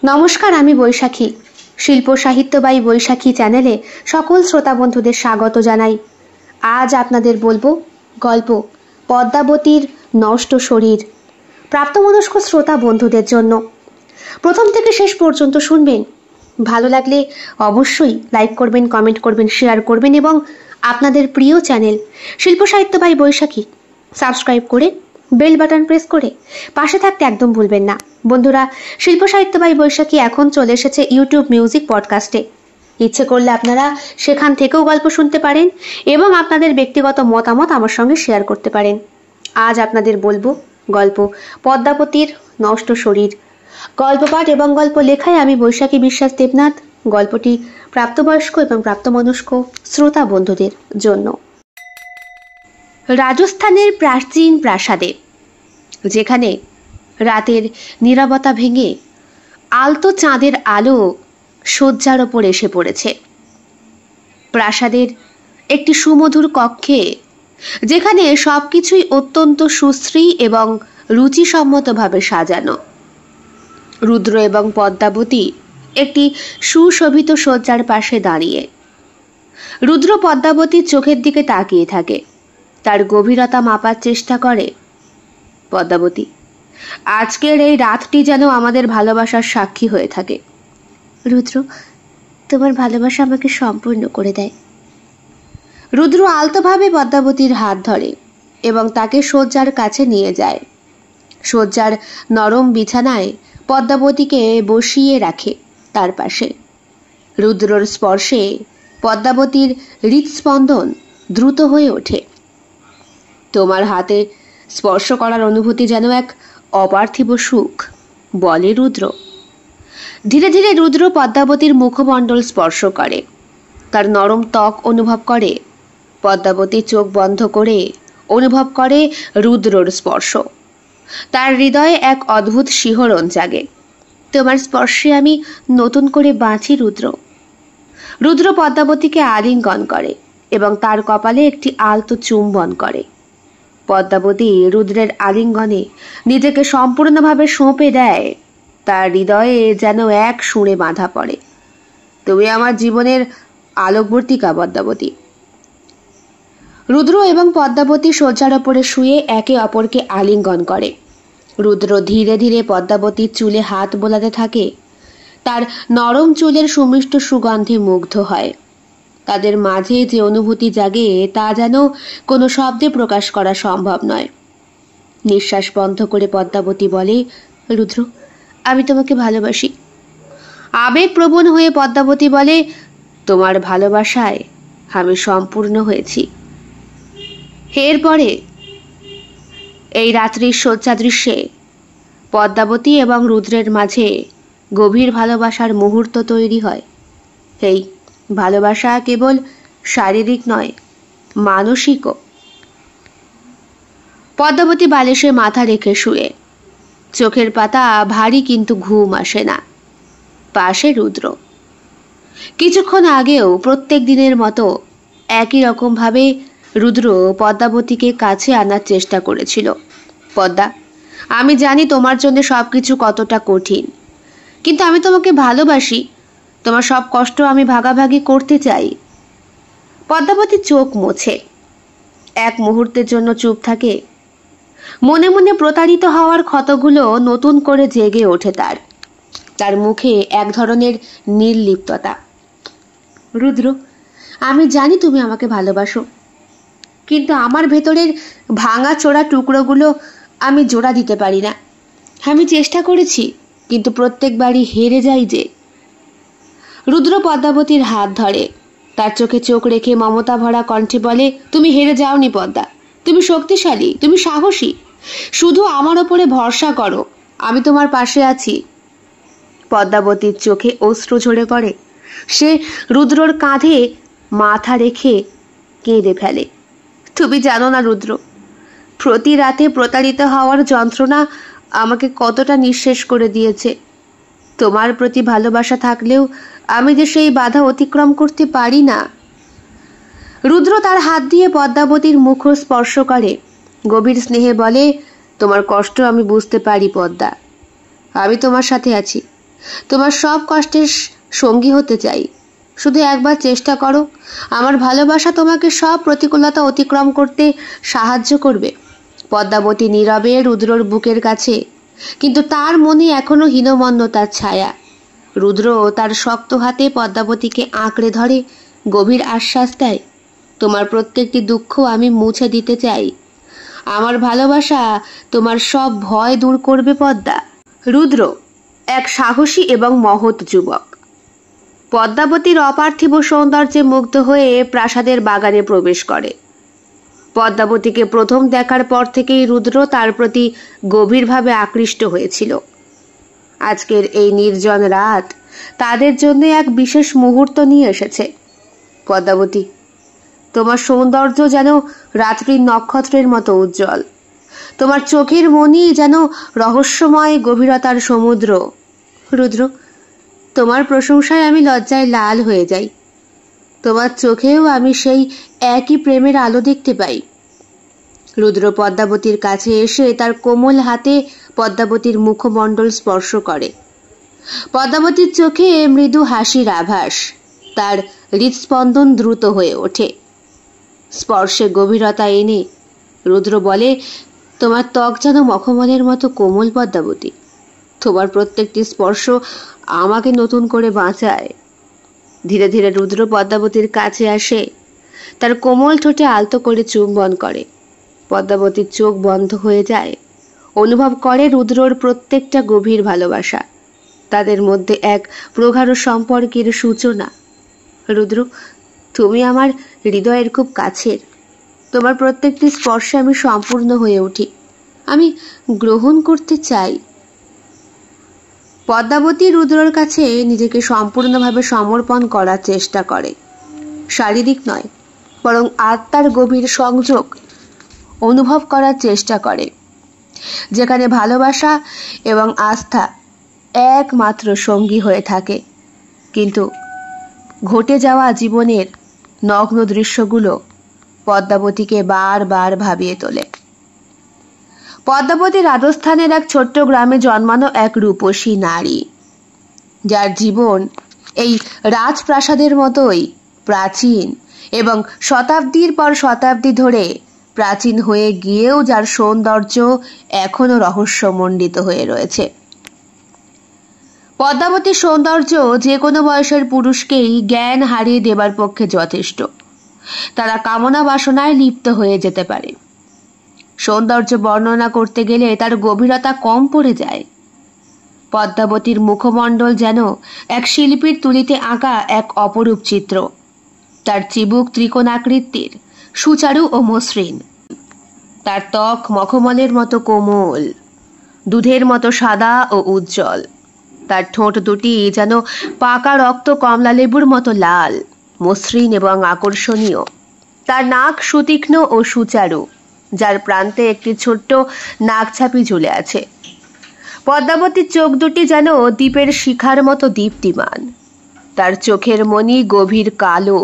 নমস্কার, আমি বৈশাখী। শিল্প সাহিত্য বাই বৈশাখী চ্যানেলে সকল শ্রোতা বন্ধুদের স্বাগত জানাই। আজ আপনাদের বলবো গল্প পদ্মাবতীর নষ্ট শরীর, প্রাপ্তবয়স্ক শ্রোতা বন্ধুদের জন্য। প্রথম থেকে শেষ পর্যন্ত শুনবেন। ভালো লাগলে অবশ্যই লাইক করবেন, কমেন্ট করবেন, শেয়ার করবেন এবং আপনাদের প্রিয় চ্যানেল শিল্প সাহিত্য বাই বৈশাখী সাবস্ক্রাইব করে বেল বাটন প্রেস করে পাশে থাকতে একদম ভুলবেন না। বন্ধুরা, শিল্প সাহিত্য বাই বৈশাখী এখন চলে এসেছে ইউটিউব মিউজিক পডকাস্টে। ইচ্ছে করলে আপনারা সেখান থেকেও গল্প শুনতে পারেন এবং আপনাদের ব্যক্তিগত মতামত আমার সঙ্গে শেয়ার করতে পারেন। আজ আপনাদের বলবো গল্প পদ্মাবতীর নষ্ট শরীর। গল্প পাঠ এবং গল্প লেখায় আমি বৈশাখী বিশ্বাস দেবনাথ। গল্পটি প্রাপ্তবয়স্ক এবং প্রাপ্তমনস্ক শ্রোতা বন্ধুদের জন্য। রাজস্থানের প্রাচীন প্রাসাদে, যেখানে রাতের নীরবতা ভেঙে আলতো চাঁদের আলো শয্যার ওপর এসে পড়েছে। প্রাসাদের একটি সুমধুর কক্ষে, যেখানে সবকিছুই অত্যন্ত সুশ্রী এবং রুচিসম্মতভাবে সাজানো, রুদ্র এবং পদ্মাবতী একটি সুশোভিত শয্যার পাশে দাঁড়িয়ে। রুদ্র পদ্মাবতীর চোখের দিকে তাকিয়ে থাকে, তার গভীরতা মাপার চেষ্টা করে। পদ্মাবতী, আজকের এই রাতটি যেন আমাদের ভালোবাসার সাক্ষী হয়ে থাকে। রুদ্র, তোমার ভালোবাসা আমাকে সম্পূর্ণ করে দেয়। রুদ্র আলতোভাবে পদ্মাবতীর হাত ধরে এবং তাকে শয্যার কাছে নিয়ে যায়। শয্যার নরম বিছানায় পদ্মাবতীকে বসিয়ে রাখে তার পাশে। রুদ্রর স্পর্শে পদ্মাবতীর হৃৎস্পন্দন দ্রুত হয়ে ওঠে। তোমার হাতে স্পর্শ করার অনুভূতি যেন এক অপার্থিব সুখ, বলে রুদ্র। ধীরে ধীরে রুদ্র পদ্মাবতীর মুখমণ্ডল স্পর্শ করে, তার নরম ত্বক অনুভব করে। পদ্মাবতী চোখ বন্ধ করে অনুভব করে রুদ্রর স্পর্শ। তার হৃদয়ে এক অদ্ভুত শিহরণ জাগে। তোমার স্পর্শে আমি নতুন করে বাঁচি রুদ্র। রুদ্র পদ্মাবতীকে আলিঙ্গন করে এবং তার কপালে একটি আলতো চুম্বন করে। পদ্মাবতী রুদ্রের আলিঙ্গনে নিজেকে সম্পূর্ণভাবে সঁপে দেয়। তার হৃদয়ে যেন এক সুরে বাঁধা পড়ে। তুমি আমার জীবনের আলোকবর্তিকা পদ্মাবতী। রুদ্র এবং পদ্মাবতী শয্যার ওপরে শুয়ে একে অপরকে আলিঙ্গন করে। রুদ্র ধীরে ধীরে পদ্মাবতীর চুলে হাত বোলাতে থাকে। তার নরম চুলের সুমিষ্ট সুগন্ধে মুগ্ধ হয়। তাদের মাঝে যে অনুভূতি জাগে তা যেন কোনো শব্দে প্রকাশ করা সম্ভব নয়। নিঃশ্বাস বন্ধ করে পদ্মাবতী বলে, রুদ্র, আমি তোমাকে ভালোবাসি। আবেগপ্রবণ হয়ে পদ্মাবতী বলে, তোমার ভালোবাসায় আমি সম্পূর্ণ হয়েছি। এরপরে এই রাত্রির শয্যা দৃশ্যে পদ্মাবতী এবং রুদ্রের মাঝে গভীর ভালোবাসার মুহূর্ত তৈরি হয়। এই ভালোবাসা কেবল শারীরিক নয়, মানসিকও। পদ্মাবতী বালিশে মাথা রেখে শুয়ে, চোখের পাতা ভারী, কিন্তু ঘুম আসে না। পাশে রুদ্র। কিছুক্ষণ আগেও প্রত্যেক দিনের মতো একই রকম ভাবে রুদ্র পদ্মাবতীকে কাছে আনার চেষ্টা করেছিল। পদ্মা, আমি জানি তোমার জন্য সবকিছু কতটা কঠিন, কিন্তু আমি তোমাকে ভালোবাসি। তোমার সব কষ্ট আমি ভাগাভাগি করতে চাই। পদ্মাবতী চোখ মোছে, এক মুহূর্তের জন্য চুপ থাকে। মনে মনে প্রতারিত হওয়ার ক্ষতগুলো নতুন করে জেগে ওঠে তার মুখে এক ধরনের নির্লিপ্ততা। রুদ্র, আমি জানি তুমি আমাকে ভালোবাসো, কিন্তু আমার ভেতরের ভাঙা চোরা টুকরোগুলো আমি জোড়া দিতে পারি না। আমি চেষ্টা করেছি, কিন্তু প্রত্যেকবারই হেরে যাই যে। রুদ্র পদ্মাবতীর হাত ধরে, তার চোখে চোখ রেখে মমতা ভরা কণ্ঠে বলে, তুমি হেরে যাওনি পদ্মা, তুমি শক্তিশালী, তুমি সাহসী। শুধু আমার ওপরে ভরসা করো, আমি তোমার পাশে আছি। পদ্মাবতীর চোখে অশ্রু ঝরে পড়ে। সে রুদ্রর কাঁধে মাথা রেখে কেঁদে ফেলে। তুমি জানো না রুদ্র, প্রতি রাতে প্রতারিত হওয়ার যন্ত্রণা আমাকে কতটা নিঃশেষ করে দিয়েছে। তোমার প্রতি ভালোবাসা থাকলেও আমি যে সেই বাধা অতিক্রম করতে পারি না। রুদ্র তার হাত দিয়ে পদ্মাবতীর মুখ স্পর্শ করে, গভীর স্নেহে বলে, তোমার কষ্ট আমি বুঝতে পারি পদ্মা, আমি তোমার সাথে আছি। তোমার সব কষ্টের সঙ্গী হতে চাই। শুধু একবার চেষ্টা করো, আমার ভালোবাসা তোমাকে সব প্রতিকূলতা অতিক্রম করতে সাহায্য করবে। পদ্মাবতী নীরবে রুদ্রর বুকের কাছে, কিন্তু তার মনে এখনো হীনমন্যতার ছায়া। রুদ্র তার শক্ত হাতে পদ্মাবতীকে আঁকড়ে ধরে, গভীর আশ্বাস দেয়, তোমার প্রত্যেকটি দুঃখ আমি মুছে দিতে চাই। আমার ভালোবাসা তোমার সব ভয় দূর করবে পদ্মা। রুদ্র এক সাহসী এবং মহৎ যুবক। পদ্মাবতীর অপার্থিব সৌন্দর্যে মুগ্ধ হয়ে প্রাসাদের বাগানে প্রবেশ করে। পদ্মাবতীকে প্রথম দেখার পর থেকেই রুদ্র তার প্রতি গভীরভাবে আকৃষ্ট হয়েছিল। আজকের এই নির্জন রাত তাদের জন্য এক বিশেষ মুহূর্ত নিয়ে এসেছে। পদ্মাবতী, তোমার সৌন্দর্য যেন রাত্রির নক্ষত্রের মতো উজ্জ্বল। তোমার চোখের মনি যেন রহস্যময় গভীরতার সমুদ্র। রুদ্র, তোমার প্রশংসায় আমি লজ্জায় লাল হয়ে যাই। তোমার চোখেও আমি সেই একই প্রেমের আলো দেখতে পাই। রুদ্র পদ্মাবতীর কাছে এসে তার কোমল হাতে পদ্মাবতীর মুখমণ্ডল স্পর্শ করে। পদ্মাবতীর চোখে মৃদু হাসির আভাস, তার হৃদস্পন্দন দ্রুত হয়ে ওঠে। স্পর্শে গভীরতা এনে রুদ্র বলে, তোমার ত্বক যেন মখমলের মতো কোমল পদ্মাবতী। তোমার প্রত্যেকটি স্পর্শ আমাকে নতুন করে বাঁচায়। ধীরে ধীরে রুদ্র পদ্মাবতীর কাছে আসে, তার কোমল ঠোঁটে আলতো করে চুম্বন করে। পদ্মাবতীর চোখ বন্ধ হয়ে যায়, অনুভব করে রুদ্রর প্রত্যেকটা গভীর ভালোবাসা। তাদের মধ্যে এক প্রগাঢ় সম্পর্কের সূচনা। রুদ্র, তুমি আমার হৃদয়ের খুব কাছের। তোমার প্রত্যেকটি স্পর্শে আমি সম্পূর্ণ হয়ে উঠি। আমি গ্রহণ করতে চাই। পদ্মাবতী রুদ্রর কাছে নিজেকে সম্পূর্ণভাবে সমর্পণ করার চেষ্টা করে। শারীরিক নয়, বরং আত্মার গভীর সংযোগ অনুভব করার চেষ্টা করে, যেখানে ভালোবাসা এবং আস্থা একমাত্র সঙ্গী হয়ে থাকে। কিন্তু ঘটে যাওয়া জীবনের নগ্ন দৃশ্যগুলো পদ্মাবতীকে বারবার ভাবিয়ে তোলে। পদ্মাবতী রাজস্থানের এক ছোট্ট গ্রামে জন্মানো এক রূপসী নারী, যার জীবন এই রাজপ্রাসাদের মতোই প্রাচীন এবং শতাব্দীর পর শতাব্দী ধরে প্রাচীন হয়ে গিয়েও যার সৌন্দর্য এখনো রহস্যমণ্ডিত হয়ে রয়েছে। পদ্মাবতীর সৌন্দর্য যে কোনো বয়সের পুরুষকেই জ্ঞান হারিয়ে দেবার পক্ষে যথেষ্ট। তারা কামনা বাসনায় লিপ্ত হয়ে যেতে পারে। সৌন্দর্য বর্ণনা করতে গেলে তার গভীরতা কম পড়ে যায়। পদ্মাবতীর মুখমণ্ডল যেন এক শিল্পীর তুলিতে আঁকা এক অপরূপ চিত্র। তার চিবুক ত্রিকোণাকৃতির, সুচারু ও মসৃণ। তার ত্বক মখমলের মতো কোমল, দুধের মতো সাদা ও উজ্জ্বল। তার ঠোঁট দুটি যেন পাকা রক্ত কমলা লেবুর মতো লাল, মসৃণ এবং আকর্ষণীয়। তার নাক সুতীক্ষ্ণ ও সুচারু, যার প্রান্তে একটি ছোট্ট নাকছাপি ঝুলে আছে। পদ্মাবতীর চোখ দুটি যেন দ্বীপের শিখার মতো দীপ্তিমান। তার চোখের মনি গভীর কালো,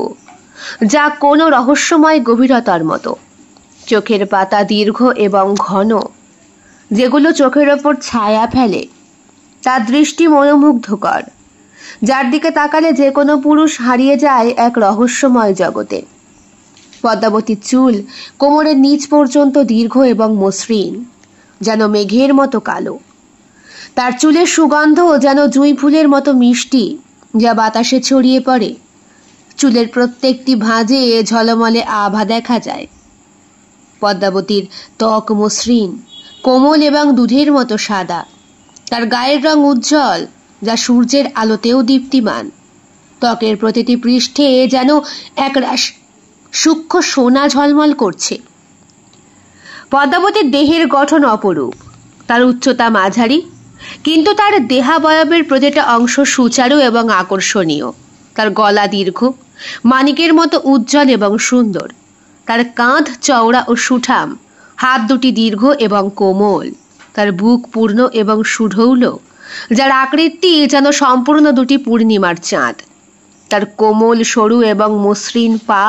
যা কোনো রহস্যময় গভীরতার মতো। চোখের পাতা দীর্ঘ এবং ঘন, যেগুলো চোখের ওপর ছায়া ফেলে। তার দৃষ্টি মনোমুগ্ধকর, যার দিকে তাকালে যে কোনো পুরুষ হারিয়ে যায় এক রহস্যময় জগতে। পদ্মাবতীর চুল কোমরের নিচ পর্যন্ত দীর্ঘ এবং মসৃণ, যেন মেঘের মতো কালো। তার চুলের সুগন্ধ যেন জুঁই ফুলের মতো মিষ্টি, যা বাতাসে ছড়িয়ে পড়ে। চুলের প্রত্যেকটি ভাঁজে ঝলমলে আভা দেখা যায়। পদ্মাবতীর ত্বক মসৃণ, কোমল এবং দুধের মতো সাদা। তার গায়ের রং উজ্জ্বল, যা সূর্যের আলোতেও দীপ্তিমান। ত্বকের প্রতিটি পৃষ্ঠে যেন একরাশ সূক্ষ্ম সোনা ঝলমল করছে। পদ্মাবতীর দেহের গঠন অপরূপ। তার উচ্চতা মাঝারি, কিন্তু তার দেহাবয়বের প্রতিটা অংশ সুচারু এবং আকর্ষণীয়। তার গলা দীর্ঘ, মানিকের মতো উজ্জ্বল এবং সুন্দর। তার কাঁধ চওড়া ও সুঠাম, হাত দুটি দীর্ঘ এবং কোমল। তার বুক পূর্ণ এবং সুঢৌল, যার আকৃতি যেন সম্পূর্ণ দুটি পূর্ণিমার চাঁদ। তার কোমল সরু এবং মসৃণ পা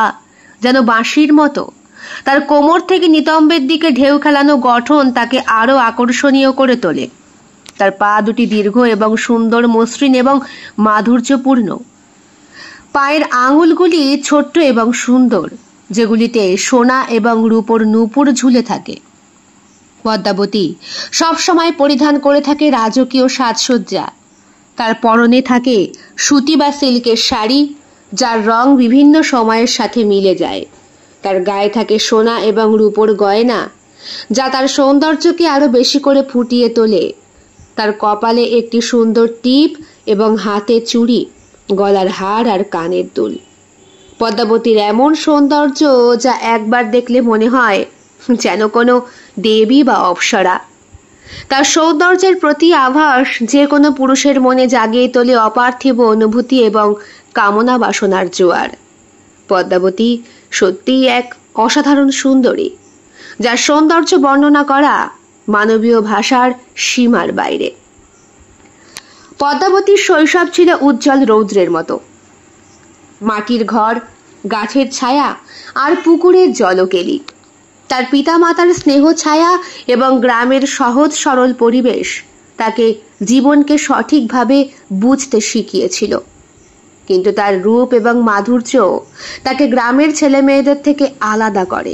যেন বাঁশির মতো। তার কোমর থেকে নিতম্বের দিকে ঢেউ খেলানো গঠন তাকে আরো আকর্ষণীয় করে তোলে। তার পা দুটি দীর্ঘ এবং সুন্দর মসৃণ এবং মাধুর্যপূর্ণ। পায়ের আঙুলগুলি ছোট্ট এবং সুন্দর, যেগুলিতে সোনা এবং রূপোর নূপুর ঝুলে থাকে। পদ্মাবতী সবসময় পরিধান করে থাকে রাজকীয় সাজসজ্জা। তার পরনে থাকে সুতি বা সিল্কের শাড়ি, যার রং বিভিন্ন সময়ের সাথে মিলে যায়। তার গায়ে থাকে সোনা এবং রূপোর গয়না, যা তার সৌন্দর্যকে আরো বেশি করে ফুটিয়ে তোলে। তার কপালে একটি সুন্দর টিপ এবং হাতে চুড়ি, গলার হার আর কানের দুল। পদ্মাবতীর এমন সৌন্দর্য যা একবার দেখলে মনে হয় যেন কোনো দেবী বা অপ্সরা। তার সৌন্দর্যের প্রতি আভাস যে কোনো পুরুষের মনে জাগিয়ে তোলে অপার্থিব অনুভূতি এবং কামনা বাসনার জোয়ার। পদ্মাবতী সত্যিই এক অসাধারণ সুন্দরী, যার সৌন্দর্য বর্ণনা করা মানবীয় ভাষার সীমার বাইরে। পদ্মাবতীর শৈশব ছিল উজ্জ্বল রৌদ্রের মতো। মাটির ঘর, গাছের ছায়া আর পুকুরের জলকেলি, তার পিতামাতার স্নেহ ছায়া এবং গ্রামের সহজ সরল পরিবেশ তাকে জীবনকে সঠিকভাবে বুঝতে শিখিয়েছিল। কিন্তু তার রূপ এবং মাধুর্য তাকে গ্রামের ছেলে মেয়েদের থেকে আলাদা করে,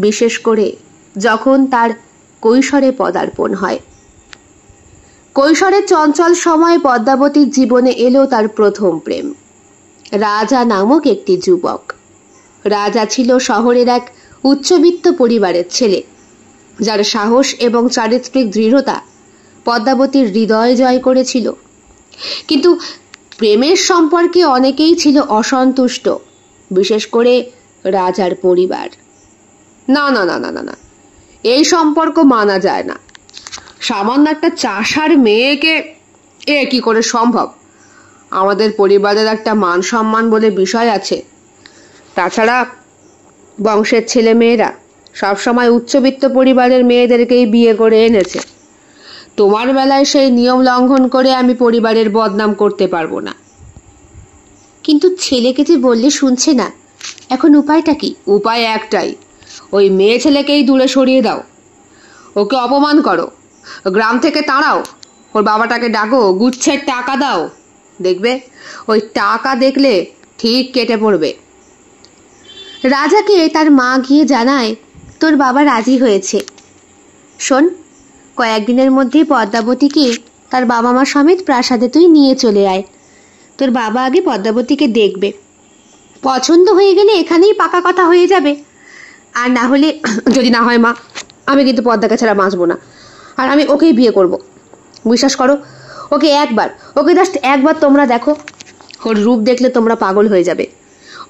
বিশেষ করে যখন তার কৈশোরে পদার্পণ হয়। কৈশোরের চঞ্চল সময় পদ্মাবতীর জীবনে এলো তার প্রথম প্রেম, রাজা নামক একটি যুবক। রাজা ছিল শহরের এক উচ্চবিত্ত পরিবারের ছেলে, যার সাহস এবং চারিত্রিক দৃঢ়তা পদ্মাবতীর হৃদয় জয় করেছিল। কিন্তু প্রেমের সম্পর্কে অনেকেই ছিল অসন্তুষ্ট, বিশেষ করে রাজার পরিবার। না না না না না না, এই সম্পর্ক মানা যায় না। সামান্য একটা চাষার মেয়েকে এ কি করে সম্ভব? আমাদের পরিবারের একটা মান সম্মান বলে বিষয় আছে। তাছাড়া বংশের ছেলে মেয়েরা সবসময় উচ্চবিত্ত পরিবারের মেয়েদেরকেই বিয়ে করে এনেছে। তোমার বেলায় সেই নিয়ম লঙ্ঘন করে আমি পরিবারের বদনাম করতে পারবো না। কিন্তু ছেলেকে যে বললে শুনছে না, এখন উপায়টা কি? উপায় একটাই, ওই মেয়ে ছেলেকেই দূরে সরিয়ে দাও, ওকে অপমান করো, গ্রাম থেকে তাড়াও, ওর বাবাটাকে ডাকো, গুচ্ছের টাকা দাও, দেখবে ওই টাকা দেখলে ঠিক কেটে পড়বে। রাজাকে তার মা গিয়ে জানায়, তোর বাবা রাজি হয়েছে। শোন, কয়েকদিনের মধ্যেই পদ্মাবতীকে তার বাবা মা সমেত প্রাসাদে তুই নিয়ে চলে আয়। তোর বাবা আগে পদ্মাবতীকে দেখবে, পছন্দ হয়ে গেলে এখানেই পাকা কথা হয়ে যাবে। আর না হলে, যদি না হয় মা, আমি কিন্তু পদ্মাকে ছাড়া বাঁচবো না, আর আমি ওকেই বিয়ে করব। বিশ্বাস করো, ওকে জাস্ট একবার তোমরা দেখো, ওর রূপ দেখলে তোমরা পাগল হয়ে যাবে।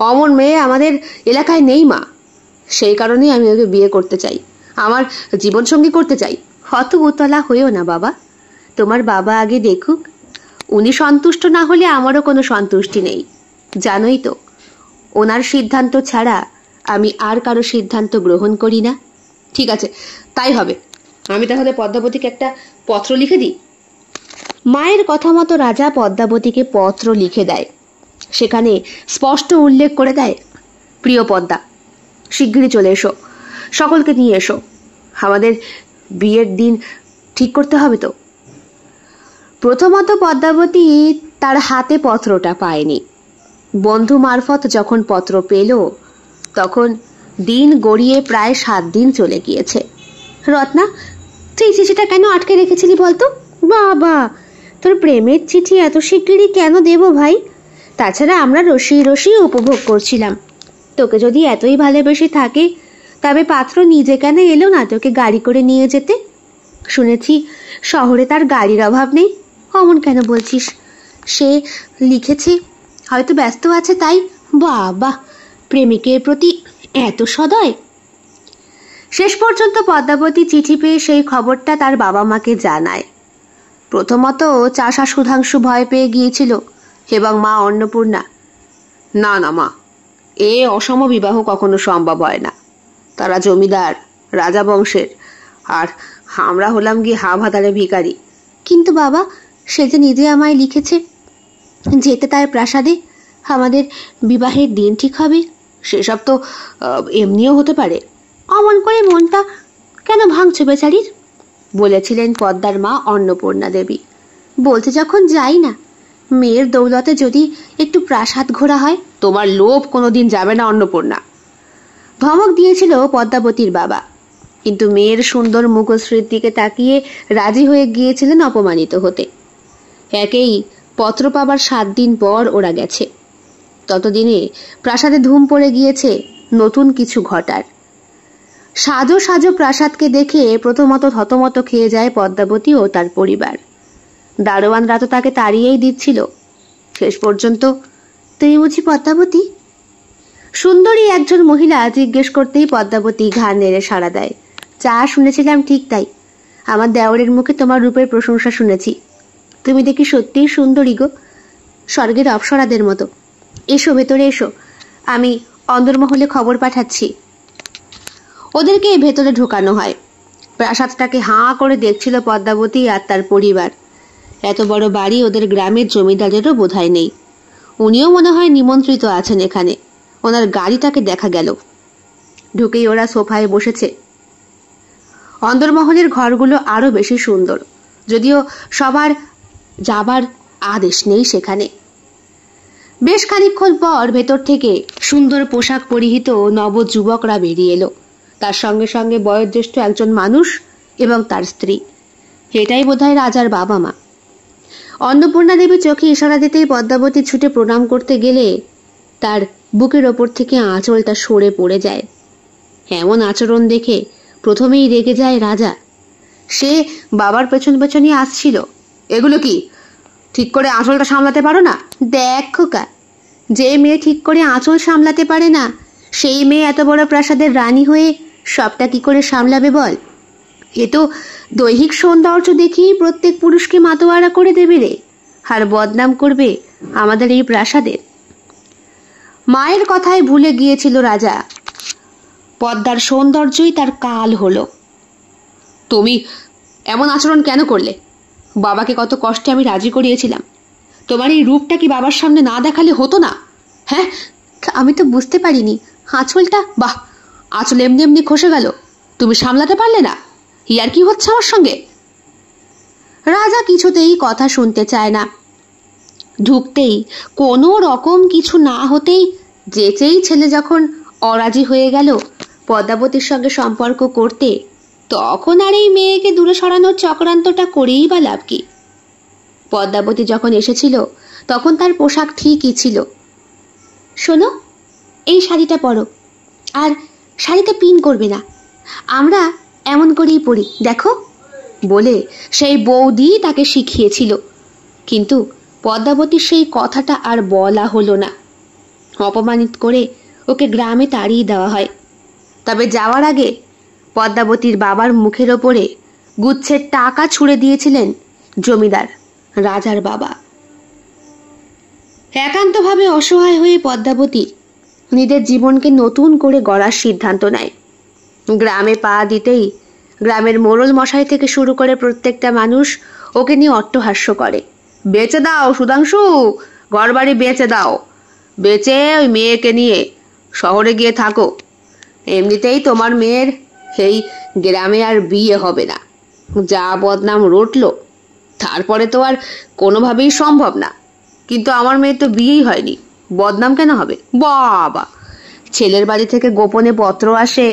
অমন মেয়ে আমাদের এলাকায় নেই মা, সেই কারণেই আমি ওকে বিয়ে করতে চাই, আমার জীবনসঙ্গী করতে চাই। অত উতলা হইও না বাবা, তোমার বাবা আগে দেখুক। উনি সন্তুষ্ট না হলে আমারও কোনো সন্তুষ্টি নেই। জানোই তো, ওনার সিদ্ধান্ত ছাড়া আমি আর কারো সিদ্ধান্ত গ্রহণ করি না। ঠিক আছে, তাই হবে। আমি তাহলে পদ্মাবতীকে একটা পত্র লিখে দিই। মায়ের কথা মতো রাজা পদ্মাবতীকে পত্র লিখে দেয়। সেখানে স্পষ্ট উল্লেখ করে দেয়, প্রিয় পদ্মা, শিগগিরই চলে এসো, সকলকে নিয়ে এসো, আমাদের বিয়ের দিন ঠিক করতে হবে তো। প্রথমত পদ্মাবতী তার হাতে পত্রটা পায়নি। বন্ধু মারফত যখন পত্র পেল, তখন দিন গড়িয়ে প্রায় 7 দিন চলে গিয়েছে। রত্না, তুই চিঠিটা কেন আটকে রেখেছিলি বলতো? বাবা, তোর প্রেমের চিঠি এত শিগগিরই কেন দেব ভাই? তাছাড়া আমরা রসি রসি উপভোগ করছিলাম। তোকে যদি এতই ভালোবেসে থাকে, তবে পাত্র নিজে কেন এলো না তোকে গাড়ি করে নিয়ে যেতে? শুনেছি শহরে তার গাড়ির অভাব নেই। অমন কেন বলছিস? সে লিখেছে, হয়তো ব্যস্ত আছে তাই। বাবা, প্রেমিকের প্রতি এত সদয়। শেষ পর্যন্ত পদ্মাবতী চিঠি পেয়ে সেই খবরটা তার বাবা মাকে জানায়। প্রথমত চাষা সুধাংশু ভয় পেয়ে গিয়েছিল এবং মা অন্নপূর্ণা, না না মা, এ অসম বিবাহ কখনো সম্ভব হয় না। তারা জমিদার, রাজা বংশের, আর আমরা হলাম গিয়ে হাভাতারে ভিখারি। কিন্তু বাবা, সে যে নিজে আমায় লিখেছে যেতে তার প্রাসাদে, আমাদের বিবাহের দিন ঠিক হবে। সেসব তো এমনিও হতে পারে। অমন করে মনটা কেন ভাঙছো বেচারির? বলেছিলেন পদ্মার মা অন্নপূর্ণা দেবী। বলতে যখন যাই না, মেয়ের দৌলতে যদি একটু প্রাসাদ ঘোরা হয়। তোমার লোভ কোনোদিন যাবে না অন্নপূর্ণা, ধমক দিয়েছিল পদ্মাবতীর বাবা। কিন্তু মেয়ের সুন্দর মুখশ্রীর দিকে তাকিয়ে রাজি হয়ে গিয়েছিলেন অপমানিত হতে। একেই পত্র পাবার 7 দিন পর ওরা গেছে। ততদিনে প্রাসাদে ধুম পড়ে গিয়েছে নতুন কিছু ঘটার। সাজো সাজো প্রাসাদকে দেখে প্রথমত থতমত খেয়ে যায় পদ্মাবতী ও তার পরিবার। দারোয়ানরা তো তাকে তাড়িয়েই দিচ্ছিল। শেষ পর্যন্ত, তুই বুঝি পদ্মাবতী? সুন্দরী একজন মহিলা জিজ্ঞেস করতেই পদ্মাবতী ঘাড় নেড়ে সাড়া দেয়। যা শুনেছিলাম ঠিক তাই। আমার দেওরের মুখে তোমার রূপের প্রশংসা শুনেছি। তুমি দেখি সত্যিই সুন্দরী গো, স্বর্গের অপ্সরাদের মতো। এসো, ভেতরে এসো, আমি অন্দরমহলে খবর পাঠাচ্ছি। ওদেরকে ভেতরে ঢোকানো হয়। প্রাসাদটাকে হাঁ করে দেখছিল পদ্মাবতী আর তার পরিবার। এত বড় বাড়ি ওদের গ্রামের জমিদারেরও বোধহয় নেই। উনিও মনে হয় নিমন্ত্রিত আছেন এখানে। ওনার গাড়িটাকে দেখা গেল। ঢুকেই ওরা সোফায় বসেছে। অন্দরমহলের ঘরগুলো আরো বেশি সুন্দর, যদিও সবার যাবার আদেশ নেই সেখানে। বেশ খানিকক্ষণ পর ভেতর থেকে সুন্দর পোশাক পরিহিত নবযুবকরা বেরিয়ে এলো। তার সঙ্গে সঙ্গে বয়োজ্যেষ্ঠ একজন মানুষ এবং তার স্ত্রী। এটাই বোধহয় রাজার বাবা মা। অন্নপূর্ণা দেবী চোখে ইশারা দিতেই পদ্মাবতী ছুটে প্রণাম করতে গেলে তার বুকের ওপর থেকে আঁচলটা সরে পড়ে যায়। এমন আচরণ দেখে প্রথমেই রেগে যায় রাজা। সে বাবার পেছন পেছনই আসছিল। এগুলো কি? ঠিক করে আঁচলটা সামলাতে পারো না? দেখ খোকা, যে মেয়ে ঠিক করে আঁচল সামলাতে পারে না, সেই মেয়ে এত বড় প্রাসাদের রানী হয়ে সবটা কি করে সামলাবে বল? এ তো দৈহিক সৌন্দর্য দেখেই প্রত্যেক পুরুষকে মাতোয়ারা করে দেবে রে, আর বদনাম করবে আমাদের এই প্রাসাদের। মায়ের কথায় ভুলে গিয়েছিল রাজা। পদ্মার সৌন্দর্যই তার কাল হলো। তুমি এমন আচরণ কেন করলে? বাবাকে কত কষ্টে আমি রাজি করিয়েছিলাম। তোমার এই রূপটা কি বাবার সামনে না দেখালে হতো না? হ্যাঁ, আমি তো বুঝতে পারিনি আঁচলটা। বাহ, আঁচল এমনি এমনি খসে গেল, তুমি সামলাতে পারলে না? ইয়ার কি হচ্ছে আমার সঙ্গে? রাজা কিছুতেই কথা শুনতে চায় না। ঢুকতেই কোনো রকম কিছু না হতেই যেচেই ছেলে যখন অরাজি হয়ে গেল পদ্মাবতীর সঙ্গে সম্পর্ক করতে, তখন আর এই মেয়েকে দূরে সরানোর চক্রান্তটা করেই বা লাভ কি? পদ্মাবতী যখন এসেছিল তখন তার পোশাক ঠিকই ছিল। শোনো, এই শাড়িটা পরো, আর শাড়িতে পিন করবে না, আমরা এমন করেই পরি, দেখো বলে সেই বৌদি তাকে শিখিয়েছিল। কিন্তু পদ্মাবতীর সেই কথাটা আর বলা হলো না। অপমানিত করে ওকে গ্রামে তাড়িয়ে দেওয়া হয়। তবে যাওয়ার আগে পদ্মাবতীর বাবার মুখের ওপরে গুচ্ছের টাকা ছুঁড়ে দিয়েছিলেন জমিদার, রাজার বাবা। একান্তভাবে অসহায় হয়ে পদ্মাবতী নিজের জীবনকে নতুন করে গড়ার সিদ্ধান্ত নেয়। গ্রামে পা দিতেই গ্রামের মোড়ল মশাই থেকে শুরু করে প্রত্যেকটা মানুষ ওকে নিয়ে অট্টহাস্য করে। বেচে দাও সুধাংশু, ঘরবাড়ি বেচে দাও, বেচে ওই মেয়েকে নিয়ে শহরে গিয়ে থাকো। এমনিতেই তোমার মেয়ের এই গ্রামে আর বিয়ে হবে না। যা বদনাম রটলো তারপরে তো আর কোনোভাবেই সম্ভব না। কিন্তু আমার মেয়ের তো বিয়েই হয়নি, বদনাম কেন হবে? বাবা, ছেলের বাড়ি থেকে গোপনে পত্র আসে,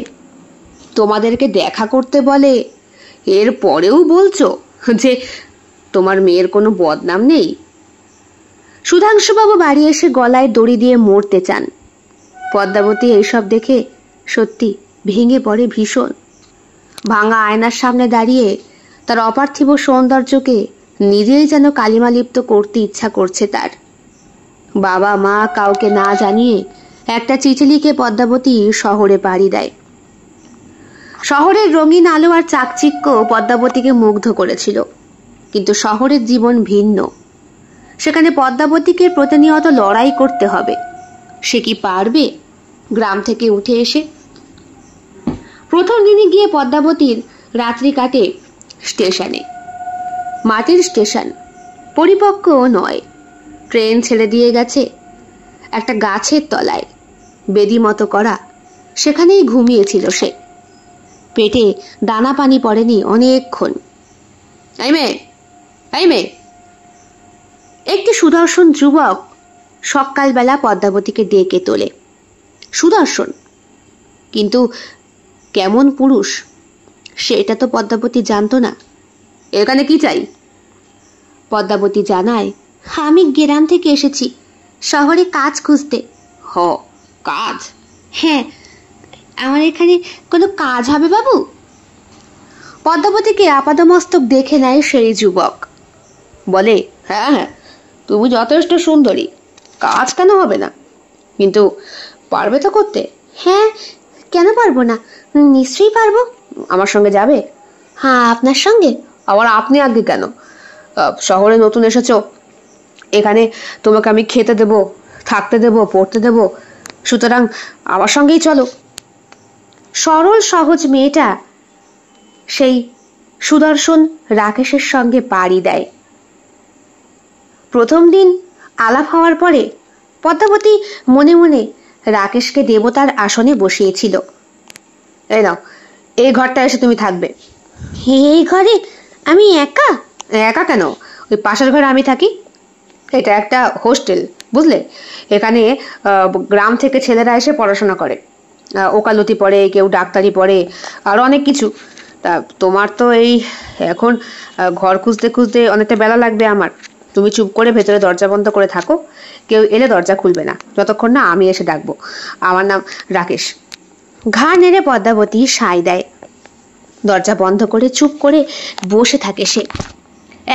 তোমাদেরকে দেখা করতে বলে, এর পরেও বলছো যে তোমার মেয়ের কোনো বদনাম নেই? সুধাংশুবাবু বাড়ি এসে গলায় দড়ি দিয়ে মরতে চান। পদ্মাবতী এইসব দেখে সত্যি ভেঙে পড়ে ভীষণ। ভাঙা আয়নার সামনে দাঁড়িয়ে তার অপার্থিব সৌন্দর্যকে নিজেই যেন কালিমালিপ্ত করতে ইচ্ছা করছে তার। বাবা মা কাউকে না জানিয়ে একটা চিঠি লিখে পদ্মাবতী শহরে পাড়ি দেয়। শহরের রঙিন আলো আর চাকচিক্য পদ্মাবতীকে মুগ্ধ করেছিল, কিন্তু শহরের জীবন ভিন্ন। সেখানে পদ্মাবতীকে প্রতিনিয়ত লড়াই করতে হবে। সে কি পারবে গ্রাম থেকে উঠে এসে? প্রথম দিনই গিয়ে পদ্মাবতীর রাত্রি কাটে স্টেশনে। মাটির স্টেশন, পরিপক্কও নয়। ট্রেন ছেড়ে দিয়ে গেছে একটা গাছের তলায়, বেদি মতো করা। সেখানেই ঘুমিয়েছিল সে। পেটে দানা পানি পড়েনি অনেকক্ষণ। এই মেয়ে, এই মেয়ে। একটি সুদর্শন যুবক সকালবেলা পদ্মাবতীকে ডেকে তোলে। সুদর্শন, কিন্তু কেমন পুরুষ সেটা তো পদ্মাবতী জানতো না। এখানে কি চাই? পদ্মাবতী জানায়, আমি গ্রাম থেকে এসেছি শহরে কাজ খুঁজতে। হ, কাজ? হ্যাঁ, আমার এখানে কোনো কাজ হবে বাবু? পদ্মাবতীকে আপাদমস্তক দেখে নেয় সেই যুবক। বলে, হ্যাঁ হ্যাঁ, তুমি যথেষ্ট সুন্দরী, কাজ কেন হবে না, কিন্তু পারবে তো করতে? হ্যাঁ, কেন পারবো না, নিশ্চয়ই পারবো। আমার সঙ্গে যাবে? হ্যাঁ, আপনার সঙ্গে? আবার আপনি আগে কেন? শহরে নতুন এসেছো, এখানে তোমাকে আমি খেতে দেব, থাকতে দেব, পড়তে দেব, সুতরাং আমার সঙ্গেই চলো। সরল সহজ মেয়েটা সেই সুদর্শন রাকেশের সঙ্গে পাড়ি দেয়। প্রথম দিন আলাপ হওয়ার পরে পদ্মাবতী মনে মনে রাকেশকে দেবতার আসনে বসিয়েছিল। এই নাও, এই ঘরটা এসে তুমি থাকবে। এই ঘরে আমি একা? একা কেন, ওই পাশের ঘরে আমি থাকি। এটা একটা হোস্টেল, বুঝলে? এখানে গ্রাম থেকে ছেলেরা এসে পড়াশোনা করে, ওকালতি পড়ে, কেউ ডাক্তারি পড়ে, আরো অনেক কিছু। তা তোমার তো এই এখন ঘর খুঁজতে খুঁজতে অনেকটা বেলা লাগবে আমার। তুমি চুপ করে ভেতরে দরজা বন্ধ করে থাকো, কেউ এলে দরজা খুলবে না যতক্ষণ না আমি এসে ডাকবো। আমার নাম রাকেশ। ঘাড় নেড়ে পদ্মাবতী সায় দেয়। দরজা বন্ধ করে চুপ করে বসে থাকে সে।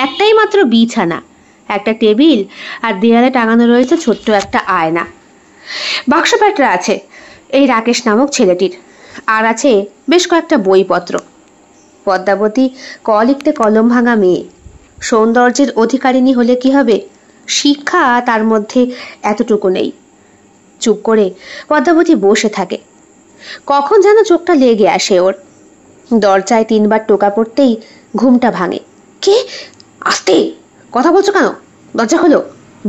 একটাই মাত্র বিছানা, একটা টেবিল, আর দেয়ালে টাঙানো রয়েছে ছোট্ট একটা আয়না। বাক্স প্যাটরা আছে এই রাকেশ নামক ছেলেটির, আর আছে বেশ কয়েকটা বইপত্র। পদ্মাবতী ক লিখতে কলম ভাঙা মেয়ে, সৌন্দর্যের অধিকারিণী হলে কি হবে, শিক্ষা তার মধ্যে এতটুকু নেই। চুপ করে পদ্মাবতী বসে থাকে। কখন যেন চোখটা লেগে আসে ওর। দরজায় 3 বার টোকা পড়তেই ঘুমটা ভাঙে। কে? আস্তে কথা বলছো কেন? দরজা খোলো,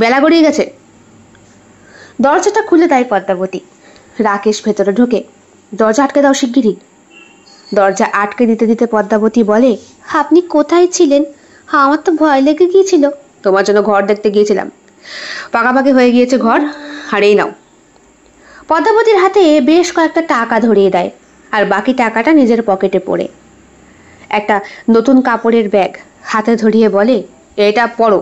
বেলা গড়িয়ে গেছে। দরজাটা খুলে দেয় পদ্মাবতী। রাকেশ ভেতরে ঢোকে। দরজা আটকে দাও শিগগিরই। দরজা আটকে দিতে দিতে পদ্মাবতী বলে, আপনি কোথায় ছিলেন? আমার তো ভয় লেগে গিয়েছিল। তোমার জন্য ঘর দেখতে গিয়েছিলাম, পাকাপাকি হয়ে গিয়েছে ঘর, আর এই নাও। পদ্মাবতীর হাতে বেশ কয়েকটা টাকা ধরিয়ে দেয়, আর বাকি টাকাটা নিজের পকেটে পড়ে। একটা নতুন কাপড়ের ব্যাগ হাতে ধরিয়ে বলে, এটা পড়ো,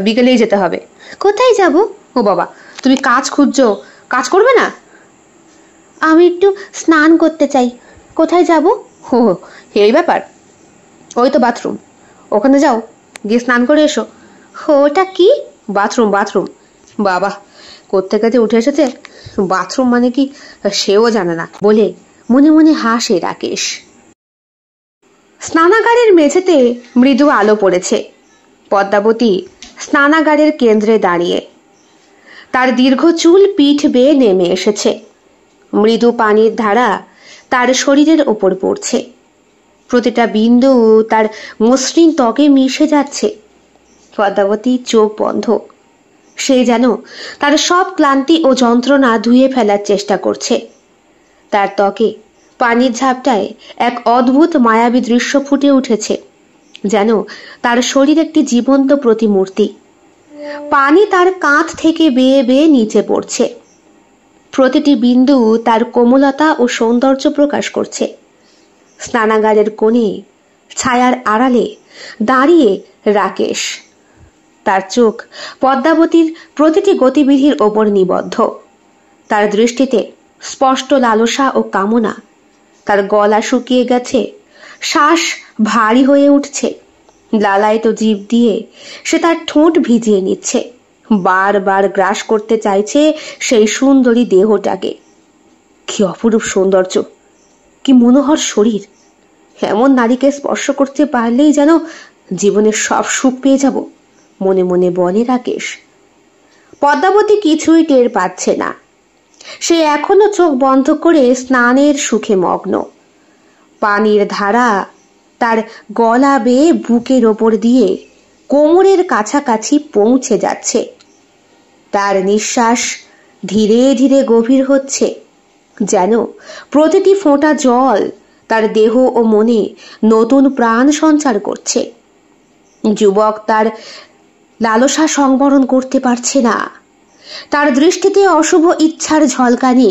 বিকেলেই যেতে হবে। কোথায় যাব? ও বাবা, তুমি কাজ খুঁজছো, কাজ করবে না? আমি একটু স্নান করতে চাই। কোথায় যাব? ও, এই ব্যাপার। ওই তো বাথরুম, ওখানে যাও, গিয়ে স্নান করে এসো। ওটা কি? Bathroom, bathroom. বাবা, কোত্থেকে যে উঠে এসেছে, বাথরুম মানে কি সেও জানে না বলে মনে মনে হাসে রাকেশ। স্নানাগারের মেঝেতে মৃদু আলো পড়েছে। পদ্মাবতী স্নানাগারের কেন্দ্রে দাঁড়িয়ে। তার দীর্ঘ চুল পিঠ বেয়ে নেমে এসেছে। মৃদু পানির ধারা তার শরীরের ওপর পড়ছে। প্রতিটা বিন্দু তার মসৃণ ত্বকে মিশে যাচ্ছে। পদ্মাবতী চোখ বন্ধ। সে যেন তার সব ক্লান্তি ও যন্ত্রণা ধুয়ে ফেলার চেষ্টা করছে। তার ত্বকে পানির ঝাপটায় এক অদ্ভুত মায়াবী দৃশ্য ফুটে উঠেছে, যেন তার শরীর একটি জীবন্ত প্রতিমূর্তি। পানি তার কাঁধ থেকে বেয়ে বেয়ে নিচে পড়ছে। প্রতিটি বিন্দু তার কোমলতা ও সৌন্দর্য প্রকাশ করছে। স্নানাগারের কোণে ছায়ার আড়ালে দাঁড়িয়ে রাকেশ। তার চোখ পদ্মাবতীর প্রতিটি গতিবিধির ওপর নিবদ্ধ। তার দৃষ্টিতে স্পষ্ট লালসা ও কামনা। তার গলা শুকিয়ে গেছে, শ্বাস ভারী হয়ে উঠছে। লালায়িত জিভ দিয়ে সে তার ঠোঁট ভিজিয়ে নিচ্ছে। বারবার গ্রাস করতে চাইছে সেই সুন্দরী দেহটাকে। কি অপরূপ সৌন্দর্য, কি মনোহর শরীর! এমন নারীকে স্পর্শ করতে পারলেই যেন জীবনের সব সুখ পেয়ে যাব, মনে মনে বলে রাকেশ। পদ্মাবতী কিছুই টের পাচ্ছে না। সে এখনো চোখ বন্ধ করে স্নানের সুখে মগ্ন। পানির ধারা তার গলা বেয়ে বুকের ওপর দিয়ে কোমরের কাছাকাছি পৌঁছে যাচ্ছে। তার নিঃশ্বাস ধীরে ধীরে গভীর হচ্ছে, যেন প্রতিটি ফোঁটা জল তার দেহ ও মনে নতুন প্রাণ সঞ্চার করছে। যুবক তার লালসা সংবরণ করতে পারছে না। তার দৃষ্টিতে অশুভ ইচ্ছার ঝলকানি।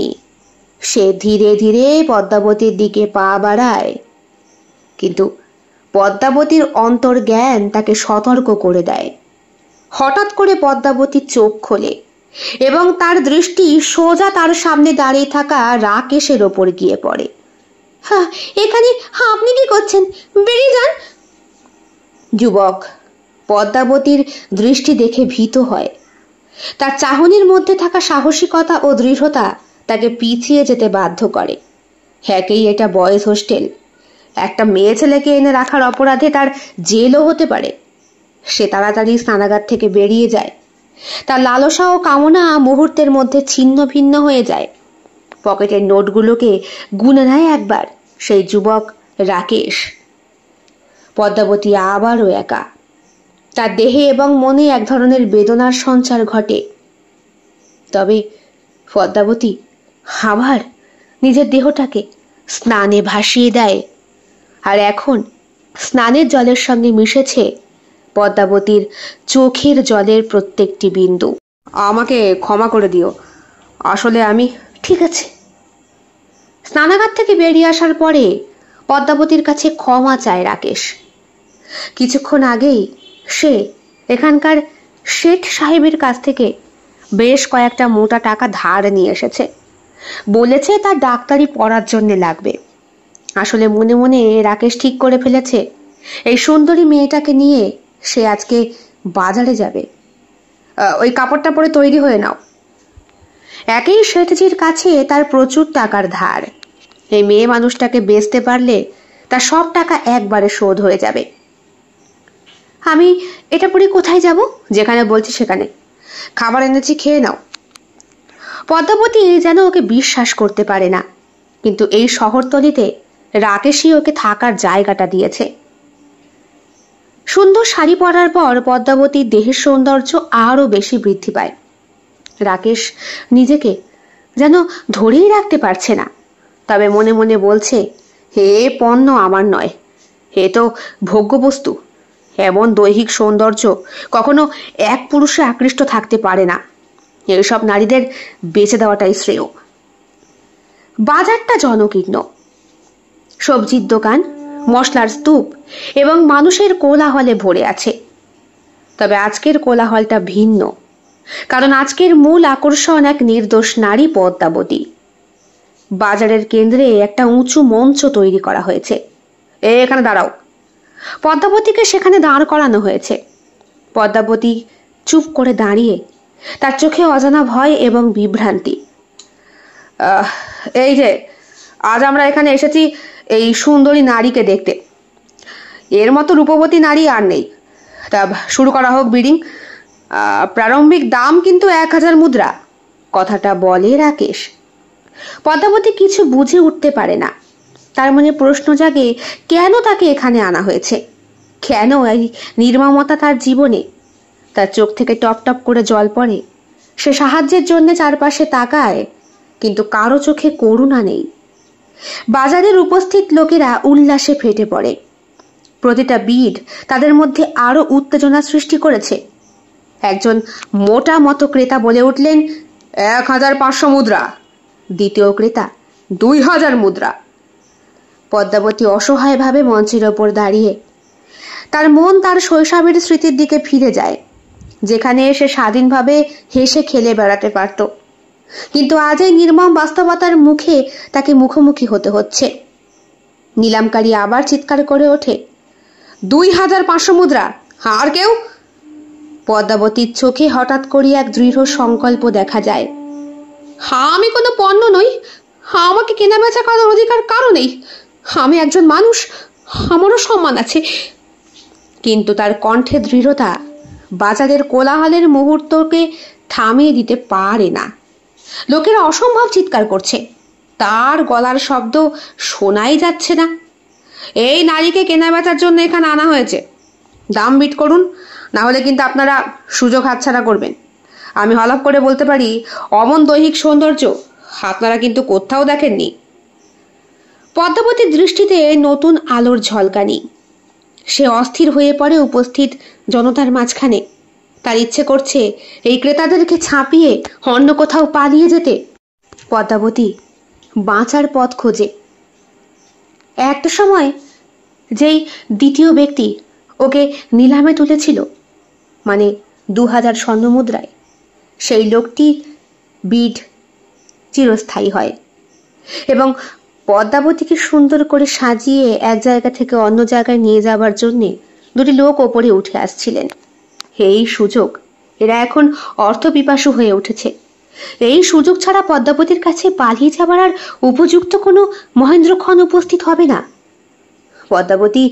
সে ধীরে ধীরে পদ্মাবতীর দিকে পা বাড়ায়, কিন্তু পদ্মাবতীর অন্তর্জ্ঞান তাকে সতর্ক করে দেয়। হঠাৎ করে পদ্মাবতীর চোখ খোলে এবং তার দৃষ্টি সোজা তার সামনে দাঁড়িয়ে থাকা রাকেশের ওপর গিয়ে পড়ে। হ্যাঁ, এখানে আপনি কি করছেন? বেরিয়ে যান। যুবক পদ্মাবতীর দৃষ্টি দেখে ভীত হয়। তার চাহনির মধ্যে থাকা সাহসিকতা ও দৃঢ়তা তাকে পিছিয়ে যেতে বাধ্য করে। হ্যাঁকেই এটা বয়েজ হোস্টেল, একটা মেয়ে ছেলেকে এনে রাখার অপরাধে তার জেলও হতে পারে। সে তাড়াতাড়ি স্নানাগার থেকে বেরিয়ে যায়। তার লালসা ও কামনা মুহূর্তের মধ্যে ছিন্ন ভিন্ন হয়ে যায়। পকেটের নোটগুলোকে গুনে নেয় একবার সেই যুবক রাকেশ। পদ্মাবতী আবারও একা। তার দেহে এবং মনে এক ধরনের বেদনার সঞ্চার ঘটে। তবে পদ্মাবতী আবার নিজের দেহটাকে স্নানে ভাসিয়ে দেয়, আর এখন স্নানের জলের সঙ্গে মিশেছে পদ্মাবতীর চোখের জলের প্রত্যেকটি বিন্দু। আমাকে ক্ষমা করে দিও, আসলে আমি। ঠিক আছে। স্নানাগার থেকে বেরিয়ে আসার পরে পদ্মাবতীর কাছে ক্ষমা চায় রাকেশ। কিছুক্ষণ আগেই সে এখানকার শেঠ সাহেবের কাছ থেকে বেশ কয়েকটা মোটা টাকা ধার নিয়ে এসেছে। বলেছে তার ডাক্তারি পড়ার জন্য লাগবে। আসলে মনে মনে রাকেশ ঠিক করে ফেলেছে এই সুন্দরী মেয়েটাকে নিয়ে সে আজকে বাজারে যাবে। ওই কাপড়টা পরে তৈরি হয়ে নাও। একই শেঠজির কাছে তার প্রচুর টাকার ধার। এই মেয়ে মানুষটাকে বেচতে পারলে তার সব টাকা একবারে শোধ হয়ে যাবে। আমি এটা পরে কোথায় যাব? যেখানে বলছি সেখানে। খাবার এনেছি, খেয়ে নাও। পদ্মাবতী যেন ওকে বিশ্বাস করতে পারে না, কিন্তু এই শহরতলিতে রাকেশই ওকে থাকার জায়গাটা দিয়েছে। সুন্দর শাড়ি পরার পর পদ্মাবতীর দেহের সৌন্দর্য আরো বেশি বৃদ্ধি পায়। রাকেশ নিজেকে যেন ধরেই রাখতে পারছে না। তবে মনে মনে বলছে, হে পণ্য আমার নয়, হে তো ভোগ্যবস্তু। এমন দৈহিক সৌন্দর্য কখনো এক পুরুষে আকৃষ্ট থাকতে পারে না। এইসব নারীদের বেঁচে দেওয়াটাই শ্রেয়। বাজারটা জনকীর্ণ। সবজির দোকান, মশলার স্তূপ এবং মানুষের কোলাহলে ভরে আছে। তবে আজকের কোলাহলটা ভিন্ন, কারণ আজকের মূল আকর্ষণ এক নির্দোষ নারী পদ্মাবতী। বাজারের কেন্দ্রে একটা উঁচু মঞ্চ তৈরি করা হয়েছে। এখানে দাঁড়াও। পদ্মাবতীকে সেখানে দাঁড় করানো হয়েছে। পদ্মাবতী চুপ করে দাঁড়িয়ে, তার চোখে অজানা ভয় এবং বিভ্রান্তি। এই যে আজ আমরা এখানে এসেছি এই সুন্দরী নারীকে দেখতে। এর মতো রূপবতী নারী আর নেই। তা শুরু করা হোক বিডিং। প্রারম্ভিক দাম কিন্তু 1000 মুদ্রা। কথাটা বলে রাকেশ। পদ্মাবতী কিছু বুঝে উঠতে পারে না। তার মনে প্রশ্ন জাগে, কেন তাকে এখানে আনা হয়েছে? কেন এই নির্মমতা তার জীবনে? তার চোখ থেকে টপ টপ করে জল পড়ে। সে সাহায্যের জন্য চারপাশে তাকায়, কিন্তু কারো চোখে করুণা নেই। বাজারের উপস্থিত লোকেরা উল্লাসে ফেটে পড়ে। প্রতিটা বিড তাদের মধ্যে আরো উত্তেজনা সৃষ্টি করেছে। একজন মোটা মতো ক্রেতা বলে উঠলেন, 1500 মুদ্রা। দ্বিতীয় ক্রেতা 2000 মুদ্রা। পদ্মাবতী অসহায়ভাবে মঞ্চের ওপর দাঁড়িয়ে। তার মন তার শৈশবের স্মৃতির দিকে ফিরে যায়, যেখানে সে স্বাধীনভাবে হেসে খেলে বেড়াতে পারত। কিন্তু আজ এই নির্মম বাস্তবতার মুখে তাকে মুখোমুখি হতে হচ্ছে। নিলামকারী আবার চিৎকার করে ওঠে, 2500 মুদ্রা। আর কেউ? পদ্মাবতীর চোখে হঠাৎ করে এক দৃঢ় সংকল্প দেখা যায়। আমি কোনো পণ্য নই। আমাকে কেনাবেচা করার অধিকার কারো নেই। আমি একজন মানুষ, আমারও সম্মান আছে। কিন্তু তার কণ্ঠে দৃঢ়তা বাজারের কোলাহলের মুহূর্তকে থামিয়ে দিতে পারে না। লোকেরা অসম্ভব চিৎকার করছে, তার গলার শব্দ শোনাই যাচ্ছে না। এই নারীকে কেনাবেচার জন্য এখানে আনা হয়েছে। দাম বিট করুন, না হলে কিন্তু আপনারা সুযোগ হাতছাড়া করবেন। আমি হলফ করে বলতে পারি, অমন দৈহিক সৌন্দর্য আপনারা কিন্তু কোথাও দেখেননি। পদ্মাবতীর দৃষ্টিতে নতুন আলোর ঝলকানি। সে অস্থির হয়ে পড়ে উপস্থিত জনতার মাঝখানে। তার ইচ্ছে করছে এই ক্রেতাদেরকে ছাপিয়ে অন্য কোথাও পালিয়ে যেতে। পদ্মাবতী বাঁচার পথ খোঁজে। একটা সময় যেই দ্বিতীয় ব্যক্তি ওকে নিলামে তুলেছিল, মানে 2000 স্বর্ণমুদ্রায়, সেই লোকটির বিড চিরস্থায়ী হয় এবং পদ্মাবতীকে সুন্দর করে সাজিয়ে এক জায়গা থেকে অন্য জায়গায় নিয়ে যাবার জন্যে দুটি লোক ওপরে উঠে আসছিলেন। এই সুযোগ, এরা এখন অর্থপিপাসু হয়ে উঠেছে। এই সুযোগ ছাড়া পদ্মাবতীর কাছে পালিয়ে যাবার আর উপযুক্ত কোনো মহেন্দ্রক্ষণ উপস্থিত হবে না। পদ্মাবতী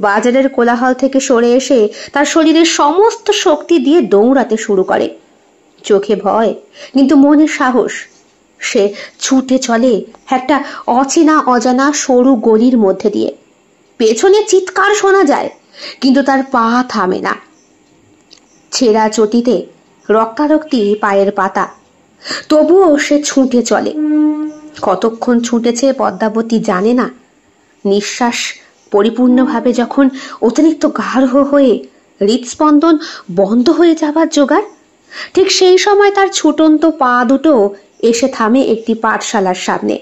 বাজারের কোলাহল থেকে সরে এসে তার শরীরের সমস্ত শক্তি দিয়ে দৌড়াতে শুরু করে। চোখে ভয় কিন্তু মনে সাহস। সে ছুটে চলে একটা অচেনা অজানা সরু গলির মধ্যে দিয়ে। পেছনে চিৎকার শোনা যায়, কিন্তু তার পা থামে না। ছেঁড়া চটিতে রক্তারক্তি পায়ের পাতা, তবুও সে ছুটে চলে। কতক্ষণ ছুটেছে পদ্মাবতী জানে না। নিঃশ্বাস পরিপূর্ণভাবে যখন অতিরিক্ত গাঢ় হয়ে হৃদস্পন্দন বন্ধ হয়ে যাবার জোগাড়, ঠিক সেই সময় তার ছুটন্ত পা দুটো এসে থামে একটি পাঠশালার সামনে।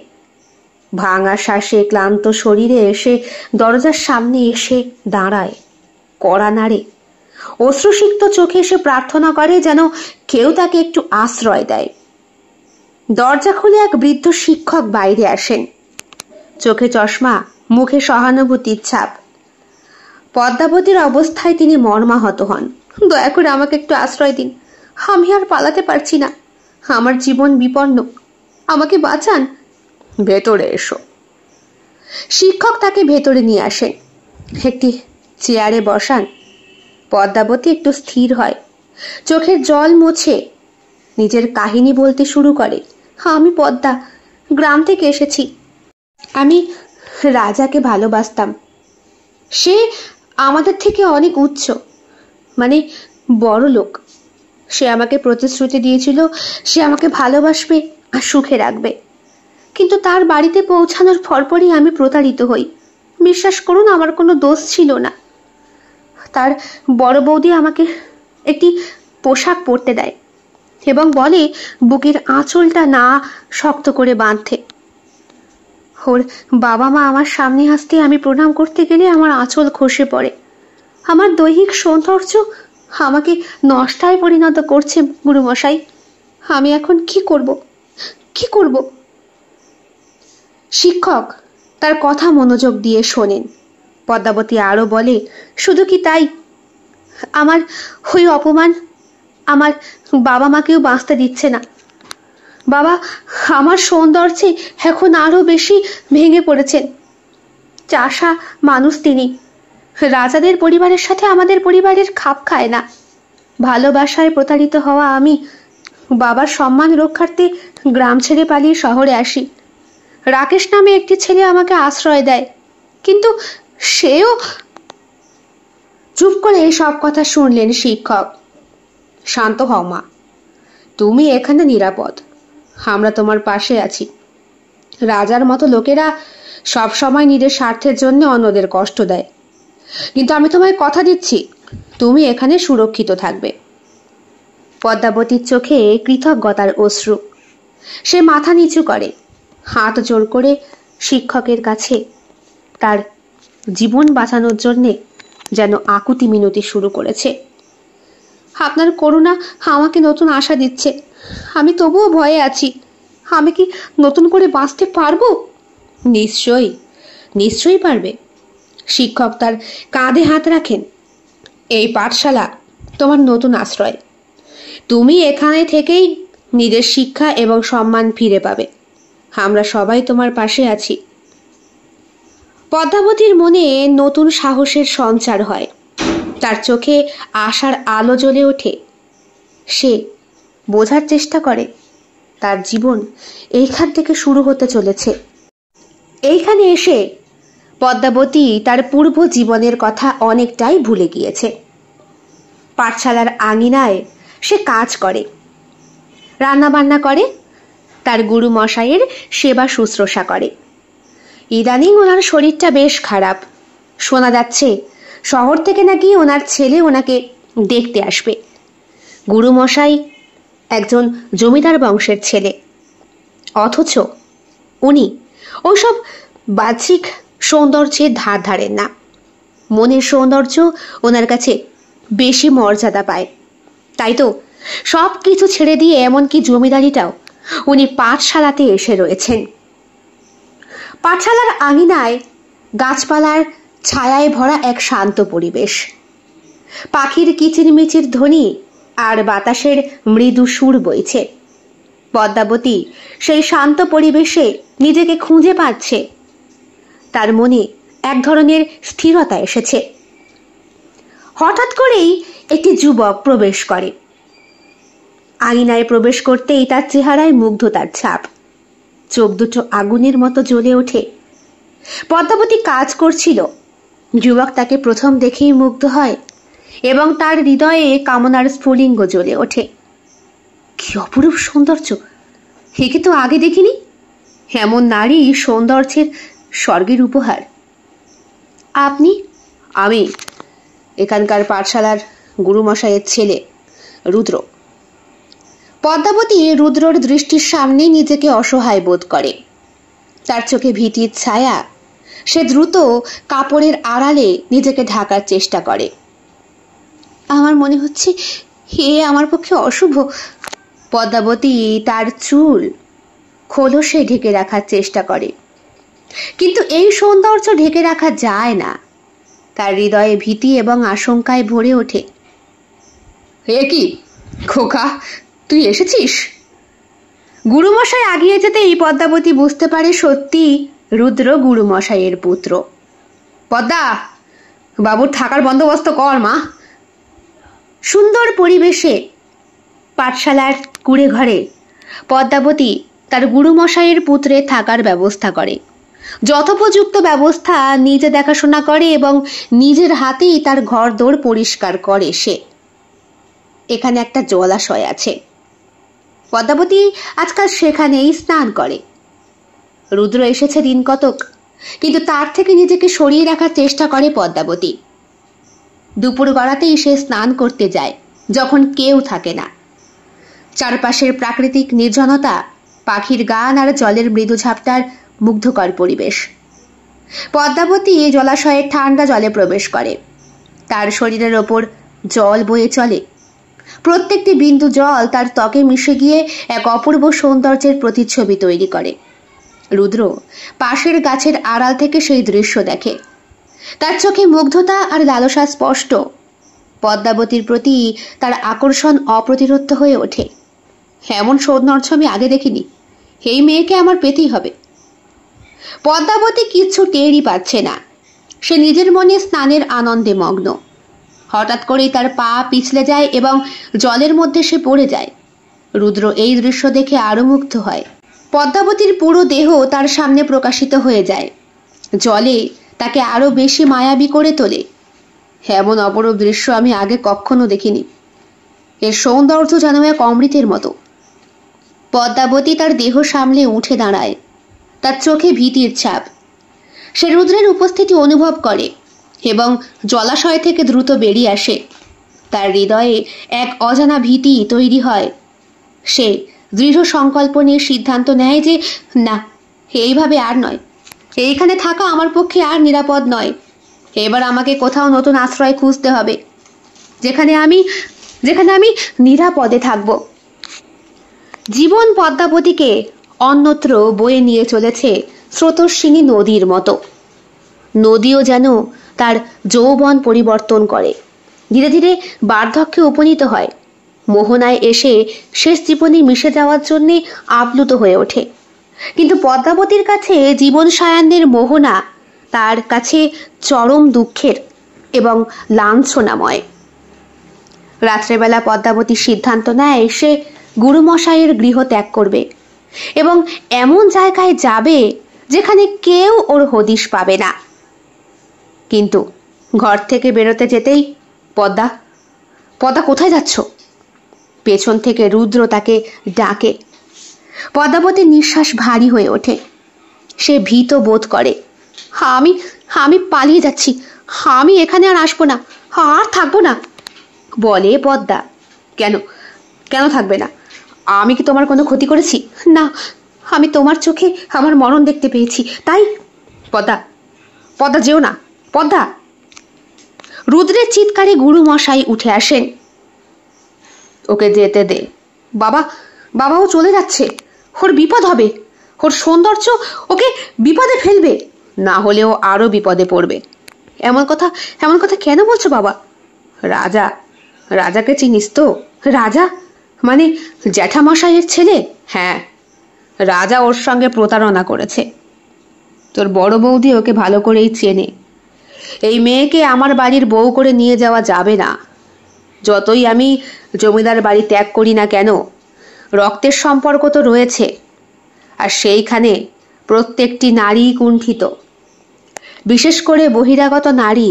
ভাঙা শ্বাসে ক্লান্ত শরীরে এসে দরজার সামনে এসে দাঁড়ায়, কড়া নাড়ে, অশ্রুসিক্ত চোখে এসে প্রার্থনা করে যেন কেউ তাকে একটু আশ্রয় দেয়। দরজা খুলে এক বৃদ্ধ শিক্ষক বাইরে আসেন। চোখে চশমা, মুখে সহানুভূতির ছাপ। পদ্মাবতীর অবস্থায় তিনি মর্মাহত হন। দয়া করে আমাকে একটু আশ্রয় দিন, আমি আর পালাতে পারছি না, আমার জীবন বিপন্ন, আমাকে বাঁচান। ভেতরে এসো। শিক্ষক তাকে ভেতরে নিয়ে আসেন, একটি চেয়ারে বসান। পদ্মাবতী একটু স্থির হয়, চোখের জল মুছে নিজের কাহিনী বলতে শুরু করে। আমি পদ্মা, গ্রাম থেকে এসেছি। আমি রাজাকে ভালোবাসতাম। সে আমাদের থেকে অনেক উচ্চ, মানে বড় লোক। সে আমাকে প্রতিশ্রুতি দিয়েছিল সে আমাকে ভালোবাসবে আর সুখে রাখবে, কিন্তু তার বাড়িতে পৌঁছানোর পরপরই আমি প্রতারিত হই। বিশ্বাস করুন, আমার কোনো দোষ ছিল না। তার বড় বৌদি আমাকে একটি পোশাক পরতে দেয় এবং বলে বুকের আঁচলটা না শক্ত করে বাঁধতে। ওর বাবা মা আমার সামনে আসতে আমি প্রণাম করতে গেলে আমার আঁচল খসে পড়ে। আমার দৈহিক সৌন্দর্য আমাকে নষ্টায় পরিণত করছে গুরুমশাই। আমি এখন কি করব? শিক্ষক তার কথা মনোযোগ দিয়ে শোনেন। পদ্মাবতী আরো বলে, শুধু কি তাই, আমার ওই অপমান আমার বাবা মাকেও বাঁচতে দিচ্ছে না। বাবা আমার সৌন্দর্যে এখন আরো বেশি ভেঙে পড়েছেন। চাষা মানুষ তিনি, রাজাদের পরিবারের সাথে আমাদের পরিবারের খাপ খায় না। ভালোবাসায় প্রতারিত হওয়া আমি বাবার সম্মান রক্ষার্থে গ্রাম ছেড়ে পালিয়ে শহরে আসি। রাকেশ নামে একটি ছেলে আমাকে আশ্রয় দেয়, কিন্তু সেও। চুপ করে সব কথা শুনলেন শিক্ষক। শান্ত হও মা, তুমি এখানে নিরাপদ, আমরা তোমার পাশে আছি। রাজার মতো লোকেরা সব সময় নিজের স্বার্থের জন্য অন্যদের কষ্ট দেয়, কিন্তু আমি তোমায় কথা দিচ্ছি তুমি এখানে সুরক্ষিত থাকবে। পদ্মাবতীর চোখে কৃতজ্ঞতার অশ্রু। সে মাথা নিচু করে, হাত জোর করে শিক্ষকের কাছে তার জীবন বাঁচানোর জন্যে যেন আকুতি মিনতি শুরু করেছে। আপনার করুণা আমাকে নতুন আশা দিচ্ছে, আমি তবুও ভয়ে আছি। আমি কি নতুন করে বাঁচতে পারবো? নিশ্চয়ই পারবে। শিক্ষক তার কাঁধে হাত রাখেন। এই পাঠশালা তোমার নতুন আশ্রয়। তুমি এখানে থেকেই নিজের শিক্ষা এবং সম্মান ফিরে পাবে। আমরা সবাই তোমার পাশে আছি। পদ্মাবতীর মনে নতুন সাহসের সঞ্চার হয়, তার চোখে আশার আলো জ্বলে ওঠে। সে বোঝার চেষ্টা করে তার জীবন এইখান থেকে শুরু হতে চলেছে। এইখানে এসে পদ্মাবতী তার পূর্ব জীবনের কথা অনেকটাই ভুলে গিয়েছে। পাঠশালার আঙিনায় সে কাজ করে, রান্নাবান্না করে, তার গুরু মশাইয়ের সেবা শুশ্রূষা করে। ইদানিং ওনার শরীরটা বেশ খারাপ, শোনা যাচ্ছে শহর থেকে নাকি ওনার ছেলে ওনাকে দেখতে আসবে। গুরুমশাই একজন জমিদার বংশের ছেলে, অথচ উনি ওসব বাহ্যিক সৌন্দর্যের ধার ধারেন না। মনের সৌন্দর্য ওনার কাছে বেশি মর্যাদা পায়। তাই তো সব কিছু ছেড়ে দিয়ে এমনকি জমিদারিটাও উনি পাঠশালাতে এসে রয়েছেন। পাঠশালার আঙিনায় গাছপালার ছায়ায় ভরা এক শান্ত পরিবেশ। পাখির কিচিরমিচির ধ্বনি আর বাতাসের মৃদু সুর বইছে। পদ্মাবতী সেই শান্ত পরিবেশে নিজেকে খুঁজে পাচ্ছে। তার মনে এক ধরনের স্থিরতা এসেছে। হঠাৎ করেই একটি যুবক প্রবেশ করে। আঙিনায় প্রবেশ করতেই তার চেহারায় মুগ্ধতার ছাপ। চোখ দুটো আগুনের মতো জ্বলে ওঠে। পদ্মাবতী কাজ করছিল। যুবক তাকে প্রথম দেখেই মুগ্ধ হয় এবং তার হৃদয়ে কামনার স্ফুলিঙ্গ জ্বলে ওঠে। কি অপরূপ সৌন্দর্য! একে তো আগে দেখিনি। এমন নারী সৌন্দর্যের স্বর্গের উপহার। আপনি? আমি এখানকার পাঠশালার গুরুমশাইয়ের ছেলে রুদ্র। পদ্মাবতী রুদ্রর দৃষ্টির সামনে নিজেকে অসহায় বোধ করে। তার চোখে ভীতির ছায়া। সে দ্রুত কাপড়ের আড়ালে নিজেকে ঢাকার চেষ্টা করে। আমার মনে হচ্ছে হে আমার পক্ষে অশুভ। পদ্মাবতী তার চুল খোলসে ঢেকে রাখার চেষ্টা করে, কিন্তু এই সৌন্দর্য ঢেকে রাখা যায় না। তার হৃদয়ে ভীতি এবং আশঙ্কায় ভরে ওঠে। এ কি খোকা, তুই এসেছিস? গুরুমশাই আগিয়ে যেতেই পদ্মাবতী বুঝতে পারে সত্যি রুদ্র গুরুমশাইয়ের পুত্র। পদ্মা, বাবুর থাকার বন্দোবস্ত কর মা। সুন্দর পরিবেশে পাঠশালার কুড়ে ঘরে পদ্মাবতী তার গুরুমশাইয়ের পুত্রের থাকার ব্যবস্থা করে। যথোপযুক্ত ব্যবস্থা নিজে দেখাশোনা করে এবং নিজের হাতেই তার ঘর দোর পরিষ্কার করে সে। এখানে একটা জলাশয় আছে। পদ্মাবতী আজকাল সেখানেই স্নান করে। রুদ্র এসেছে দিন কতক, কিন্তু তার থেকে নিজেকে সরিয়ে রাখার চেষ্টা করে পদ্মাবতী। দুপুর গড়াতেই সে স্নান করতে যায়, যখন কেউ থাকে না। চারপাশের প্রাকৃতিক নির্জনতা, পাখির গান আর জলের মৃদু ঝাপটার মুগ্ধকর পরিবেশ। পদ্মাবতী জলাশয়ের ঠান্ডা জলে প্রবেশ করে। তার শরীরের ওপর জল বয়ে চলে। প্রত্যেকটি বিন্দু জল তার ত্বকে মিশে গিয়ে এক অপূর্ব সৌন্দর্যের প্রতিচ্ছবি তৈরি করে। রুদ্র পাশের গাছের আড়াল থেকে সেই দৃশ্য দেখে। তার চোখে মুগ্ধতা আর লালসা স্পষ্ট। পদ্মাবতীর প্রতি তার আকর্ষণ অপ্রতিরোধ্য হয়ে ওঠে। এমন সৌন্দর্য আমি আগে দেখিনি। এই মেয়েকে আমার পেতেই হবে। পদ্মাবতী কিচ্ছু টেরই পাচ্ছে না। সে নিজের মনে স্নানের আনন্দে মগ্ন। হঠাৎ করেই তার পা পিছলে যায় এবং জলের মধ্যে সে পড়ে যায়। রুদ্র এই দৃশ্য দেখে আরো মুগ্ধ হয়। পদ্মাবতীর পুরো দেহ তার সামনে প্রকাশিত হয়ে যায়। জলে তাকে আরো বেশি মায়াবী করে তোলে। এমন অপরূপ দৃশ্য আমি আগে কখনো দেখিনি। এর সৌন্দর্য যেন এক অমৃতের মতো। পদ্মাবতী তার দেহ সামলে উঠে দাঁড়ায়। তার চোখে ভীতির ছাপ। সে রুদ্রের উপস্থিতি অনুভব করে এবং জলাশয় থেকে দ্রুত বেরিয়ে আসে। তার হৃদয়ে এক অজানা ভীতি তৈরি হয়। সে দৃঢ় সংকল্প নিয়ে সিদ্ধান্ত নেয় যে না, এইভাবে আর নয়। এইখানে থাকা আমার পক্ষে আর নিরাপদ নয়। এবার আমাকে কোথাও নতুন আশ্রয় খুঁজতে হবে, যেখানে আমি নিরাপদে থাকব। জীবন পদ্মাবতীকে অন্যত্র বয়ে নিয়ে চলেছে স্রোতস্বিনী নদীর মতো। নদীও যেন তার যৌবন পরিবর্তন করে, ধীরে ধীরে বার্ধক্যে উপনীত হয়। মোহনায় এসে শেষ জীবনে মিশে যাওয়ার জন্য আপ্লুত হয়ে ওঠে। কিন্তু পদ্মাবতীর কাছে জীবন সায়াহ্নের মোহনা তার কাছে চরম দুঃখের এবং লাঞ্ছনাময়। রাত্রেবেলা পদ্মাবতী সিদ্ধান্ত নেয় সে গুরুমশাইয়ের গৃহ ত্যাগ করবে এবং এমন জায়গায় যাবে যেখানে কেউ ওর হদিশ পাবে না। কিন্তু ঘর থেকে বেরোতে যেতেই পদ্মা, কোথায় যাচ্ছ? পেছন থেকে রুদ্র তাকে ডাকে। পদ্মাবতীর নিঃশ্বাস ভারী হয়ে ওঠে। সে ভীত বোধ করে। আমি পালিয়ে যাচ্ছি, আমি এখানে আর আসবো না, আর থাকবো না বলে পদ্মা। কেন কেন থাকবে না? আমি কি তোমার কোনো ক্ষতি করেছি? না, আমি তোমার চোখে আমার মরণ দেখতে পেয়েছি, তাই। পদ্মা, পদ্মা যেও না, পদ্মা। রুদ্রের চিৎকারে গুরু মশাই উঠে আসেন। ওকে যেতে দে বাবা, বাবাও চলে যাচ্ছে, ওর বিপদ হবে, ওর সৌন্দর্য ওকে বিপদে ফেলবে, না হলেও আরো বিপদে পড়বে। এমন কথা কেন বলছো বাবা? রাজা, রাজাকে চিনিস তো? রাজা মানে জ্যাঠামশাইয়ের ছেলে? হ্যাঁ, রাজা ওর সঙ্গে প্রতারণা করেছে। তোর বড় বৌদি ওকে ভালো করেই চেনে। এই মেয়েকে আমার বাড়ির বউ করে নিয়ে যাওয়া যাবে না। যতই আমি জমিদার বাড়ি ত্যাগ করি না কেন, রক্তের সম্পর্ক তো রয়েছে, আর সেইখানে প্রত্যেকটি নারী কুণ্ঠিত, বিশেষ করে বহিরাগত নারী,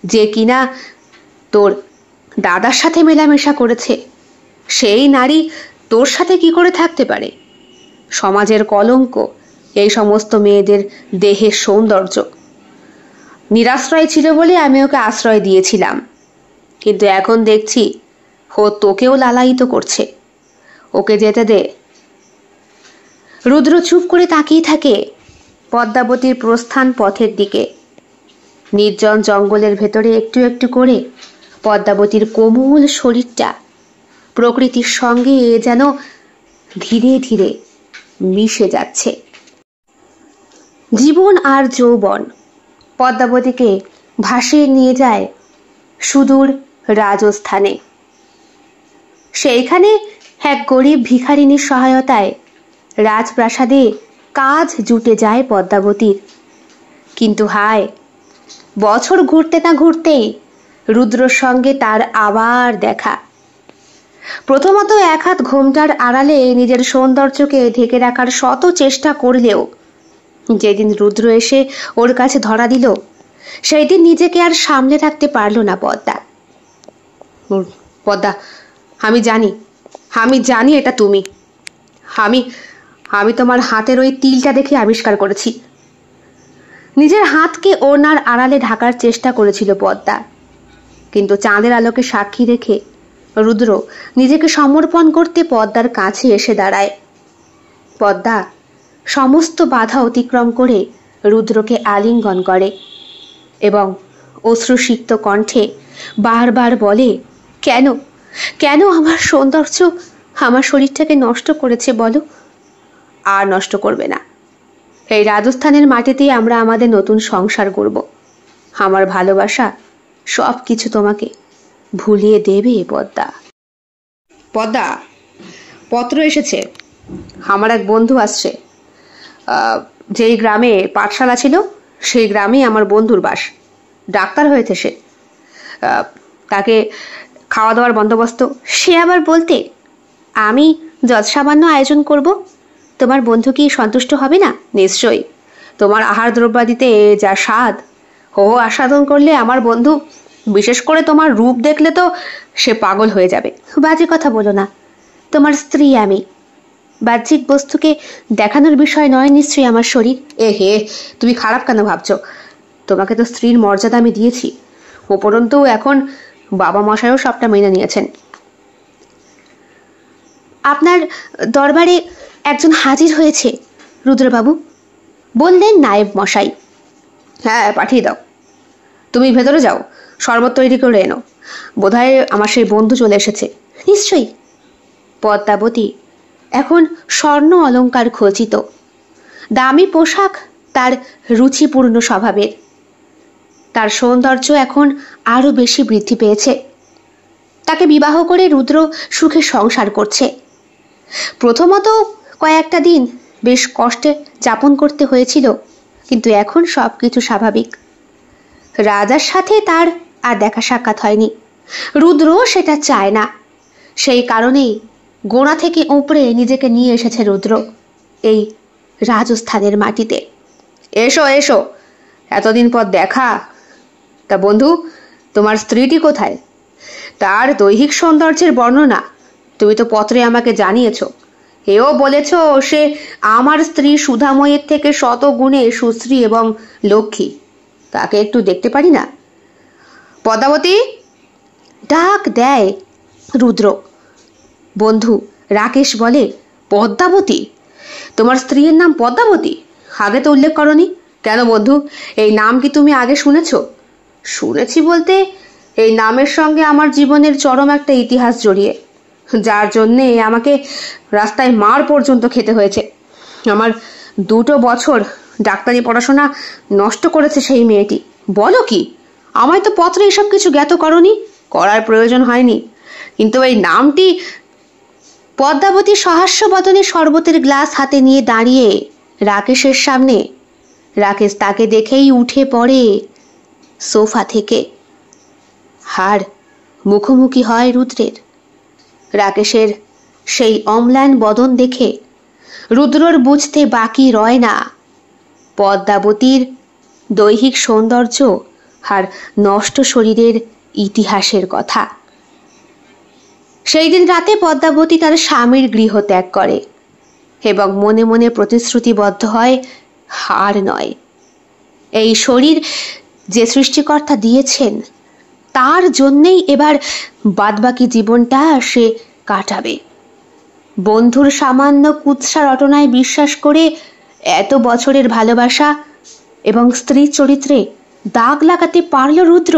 যে কিনা তোর দাদার সাথে মেলামেশা করেছে, সেই নারী তোর সাথে কি করে থাকতে পারে? সমাজের কলঙ্ক এই সমস্ত মেয়েদের দেহের সৌন্দর্য। নিরাশ্রয় ছিল বলে আমি ওকে আশ্রয় দিয়েছিলাম, কিন্তু এখন দেখছি ও তোকেও লালায়িত করছে। ওকে যেতে দে। রুদ্র চুপ করে তাকিয়ে থাকে পদ্মাবতীর প্রস্থান পথের দিকে। নির্জন জঙ্গলের ভেতরে একটু একটু করে পদ্মাবতীর কোমল শরীরটা প্রকৃতির সঙ্গে যেন ধীরে ধীরে মিশে যাচ্ছে। জীবন আর যৌবন পদ্মাবতীকে ভাসিয়ে নিয়ে যায় সুদূর রাজস্থানে। সেইখানে এক গরিব ভিখারিনীর সহায়তায় রাজপ্রাসাদে কাজ জুটে যায় পদ্মাবতীর। কিন্তু হায়, বছর ঘুরতে না ঘুরতেই রুদ্রর সঙ্গে তার আবার দেখা। প্রথমত এক হাত ঘোমটার আড়ালে নিজের সৌন্দর্যকে ঢেকে রাখার শত চেষ্টা করলেও যেদিন রুদ্র এসে ওর কাছে ধরা দিল, সেই দিন নিজেকে আর সামলে রাখতে পারল না পদ্মা। পদ্মা, আমি জানি এটা তুমি। আমি তোমার হাতের ওই তিলটা দেখে আবিষ্কার করেছি। নিজের হাতকে ওড়নার আড়ালে ঢাকার চেষ্টা করেছিল পদ্মা, কিন্তু চাঁদের আলোকে সাক্ষী রেখে রুদ্র নিজেকে সমর্পণ করতে পদ্মার কাছে এসে দাঁড়ায়। পদ্মা সমস্ত বাধা অতিক্রম করে রুদ্রকে আলিঙ্গন করে এবং অশ্রুসিক্ত কণ্ঠে বারবার বলে, কেন কেন আমার সৌন্দর্য আমার শরীরটাকে নষ্ট করেছে বলো? আর নষ্ট করবে না। এই রাজস্থানের মাটিতেই আমরা আমাদের নতুন সংসার করব। আমার ভালোবাসা সব কিছু তোমাকে ভুলিয়ে দেবে পদ্মা। পদ্মা, পত্র এসেছে। আমার এক বন্ধু আসছে। যেই গ্রামে পাঠশালা ছিল সেই গ্রামেই আমার বন্ধুর বাস। ডাক্তার হয়েছে সে। তাকে খাওয়া দাওয়ার বন্দোবস্ত। সে আবার বলতে আমি যৎসামান্য আয়োজন করব, তোমার বন্ধু কি সন্তুষ্ট হবে না? নিশ্চয়ই। তোমার আহার দ্রব্যাদিতে যা স্বাদ, ও আস্বাদন করলে আমার বন্ধু, বিশেষ করে তোমার রূপ দেখলে তো সে পাগল হয়ে যাবে। বাজে কথা বলো না, তোমার স্ত্রী আমি। বাহ্যিক বস্তুকে দেখানোর বিষয় নয় নিশ্চয়ই আমার শরীর। হে, তুমি খারাপ কেন ভাবছো? তোমাকে তো স্ত্রীর মর্যাদা আমি দিয়েছি। উপরন্তু এখন বাবা মশাইও সবটা মেনে নিয়েছেন। আপনার দরবারে একজন হাজির হয়েছে রুদ্রবাবু, বললেন নায়েব মশাই। হ্যাঁ, পাঠিয়ে দাও। তুমি ভেতরে যাও, শরবত তৈরি করে এনো। বোধহয় আমার সেই বন্ধু চলে এসেছে। নিশ্চয়ই। পদ্মাবতী এখন স্বর্ণ অলঙ্কার খচিত, দামি পোশাক তার রুচিপূর্ণ স্বভাবের। তার সৌন্দর্য এখন আরো বেশি বৃদ্ধি পেয়েছে। তাকে বিবাহ করে রুদ্র সুখে সংসার করছে। প্রথমত কয়েকটা দিন বেশ কষ্টে যাপন করতে হয়েছিল, কিন্তু এখন সবকিছু স্বাভাবিক। রাজার সাথে তার আর দেখা সাক্ষাৎ হয়নি। রুদ্র সেটা চায় না। সেই কারণেই গোড়া থেকে উপরে নিজেকে নিয়ে এসেছে রুদ্র এই রাজস্থানের মাটিতে। এসো এসো, এতদিন পর দেখা। তা বন্ধু, তোমার স্ত্রীটি কোথায়? তার দৈহিক সৌন্দর্যের বর্ণনা তুমি তো পত্রে আমাকে জানিয়েছ। এও বলেছ সে আমার স্ত্রী সুধাময়ের থেকে শত গুণে সুশ্রী এবং লক্ষ্মী। তাকে একটু দেখতে পারি না? পদ্মাবতী, ডাক দেয় রুদ্র। বন্ধু রাকেশ বলে, পদ্মাবতী? তোমার স্ত্রীর নাম পদ্মাবতী? আগে তো উল্লেখ করনি কেন বন্ধু? এই নাম কি তুমি আগে শুনেছ? শুনেছি বলতে, এই নামের সঙ্গে আমার জীবনের চরম একটা ইতিহাস জড়িয়ে, যার জন্যে আমাকে রাস্তায় মার পর্যন্ত খেতে হয়েছে। আমার 2 বছর ডাক্তারি পড়াশোনা নষ্ট করেছে সেই মেয়েটি। বলো কি? আমায় তো পত্রে এসব কিছু জ্ঞাত করনি, করার প্রয়োজন হয়নি, কিন্তু এই নামটি। পদ্মাবতী সহাস্য বদনে শরবতের গ্লাস হাতে নিয়ে দাঁড়িয়ে রাকেশের সামনে। রাকেশ তাকে দেখেই উঠে পড়ে সোফা থেকে। হার মুখোমুখি হয় রুদ্রের। রাকেশের সেই অম্লান বদন দেখে রুদ্রর বুঝতে বাকি রয় না পদ্মাবতীর দৈহিক সৌন্দর্য আর নষ্ট শরীরের ইতিহাসের কথা। সেই দিন রাতে পদ্মাবতী তার স্বামীর গৃহ ত্যাগ করে এবং মনে মনে প্রতিশ্রুতিবদ্ধ হয়, হার নয়, এই শরীর যে সৃষ্টিকর্তা দিয়েছেন তার জন্যেই এবার বাদবাকি জীবনটা সে কাটাবে। বন্ধুর সামান্য কুৎসা রটনায় বিশ্বাস করে এত বছরের ভালোবাসা এবং স্ত্রী চরিত্রে দাগ লাগাতে পারল রুদ্র।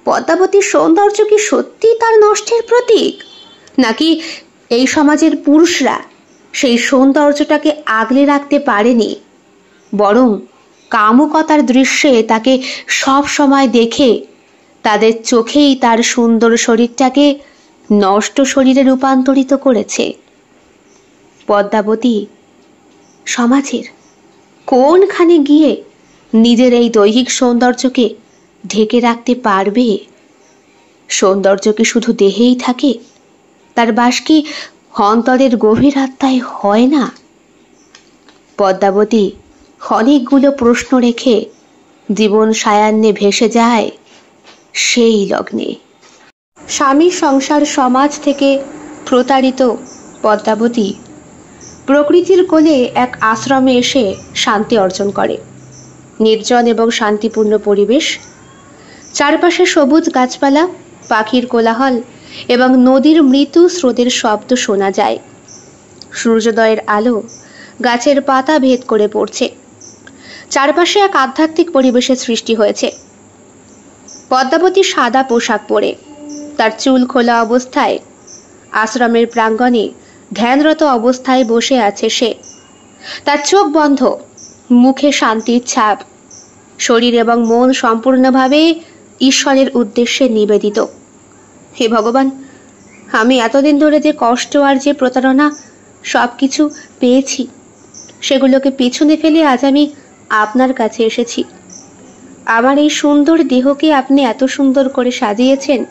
পদ্মাবতীর সৌন্দর্য কি সত্যি তার নষ্টের প্রতীক, নাকি এই সমাজের পুরুষরা সেই সৌন্দর্যটাকে আগলে রাখতে পারেনি, বরং কামুকতার দৃশ্যে তাকে সব সময় দেখে তাদের চোখেই তার সুন্দর শরীরটাকে নষ্ট শরীরে রূপান্তরিত করেছে? পদ্মাবতী সমাজের কোনখানে গিয়ে নিজের এই দৈহিক সৌন্দর্যকে ঢেকে রাখতে পারবে? সৌন্দর্য কি শুধু দেহেই থাকে? তার বাস কি অন্তরের গভীর আত্মায় হয় না? পদ্মাবতী অনেকগুলো প্রশ্ন রেখে জীবন সায়ান্নে ভেসে যায় সেই লগ্নে। স্বামীর সংসার সমাজ থেকে প্রতারিত পদ্মাবতী প্রকৃতির কোলে এক আশ্রমে এসে শান্তি অর্জন করে। নির্জন এবং শান্তিপূর্ণ পরিবেশ, চারপাশে সবুজ গাছপালা, পাখির কোলাহল এবং নদীর মৃদু স্রোতের শব্দ শোনা যায়। সূর্যোদয়ের আলো গাছের পাতা ভেদ করে পড়ছে। চারপাশে এক আধ্যাত্মিক পরিবেশের সৃষ্টি হয়েছে। পদ্মাবতী সাদা পোশাক পরে, তার চুল খোলা অবস্থায় আশ্রমের প্রাঙ্গণে ধ্যানরত অবস্থায় বসে আছে সে। তার চোখ বন্ধ, মুখে শান্তির ছাপ, শরীর এবং মন সম্পূর্ণভাবে ঈশ্বরের উদ্দেশ্যে নিবেদিত। হে ভগবান, আমি এতদিন ধরে যে কষ্ট আর যে প্রতারণা সব কিছু পেয়েছি, সেগুলোকে পিছনে ফেলে আজ আমি আপনার কাছে এসেছি। আমার এই সুন্দর দেহকে আপনি এত সুন্দর করে সাজিয়েছেন,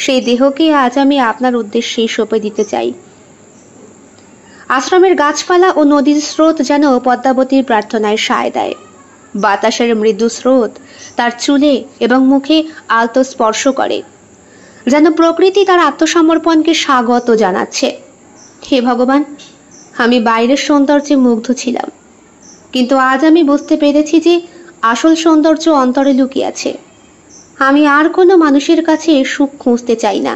সেই দেহকে আজ আমি আপনার উদ্দেশ্যে সঁপে দিতে চাই। আশ্রমের গাছপালা ও নদীর স্রোত যেন পদ্মাবতীর প্রার্থনায় সায় দেয়। বাতাসের মৃদু স্রোত তার চুলে এবং মুখে আলতো স্পর্শ করে, যেন প্রকৃতি তার আত্মসমর্পণকে স্বাগত জানাচ্ছে। হে ভগবান, আমি বাইরের সৌন্দর্যে মুগ্ধ ছিলাম, কিন্তু আজ আমি বুঝতে পেরেছি যে আসল সৌন্দর্য অন্তরে লুকিয়ে আছে। আমি আর কোনো মানুষের কাছে সুখ খুঁজতে চাই না।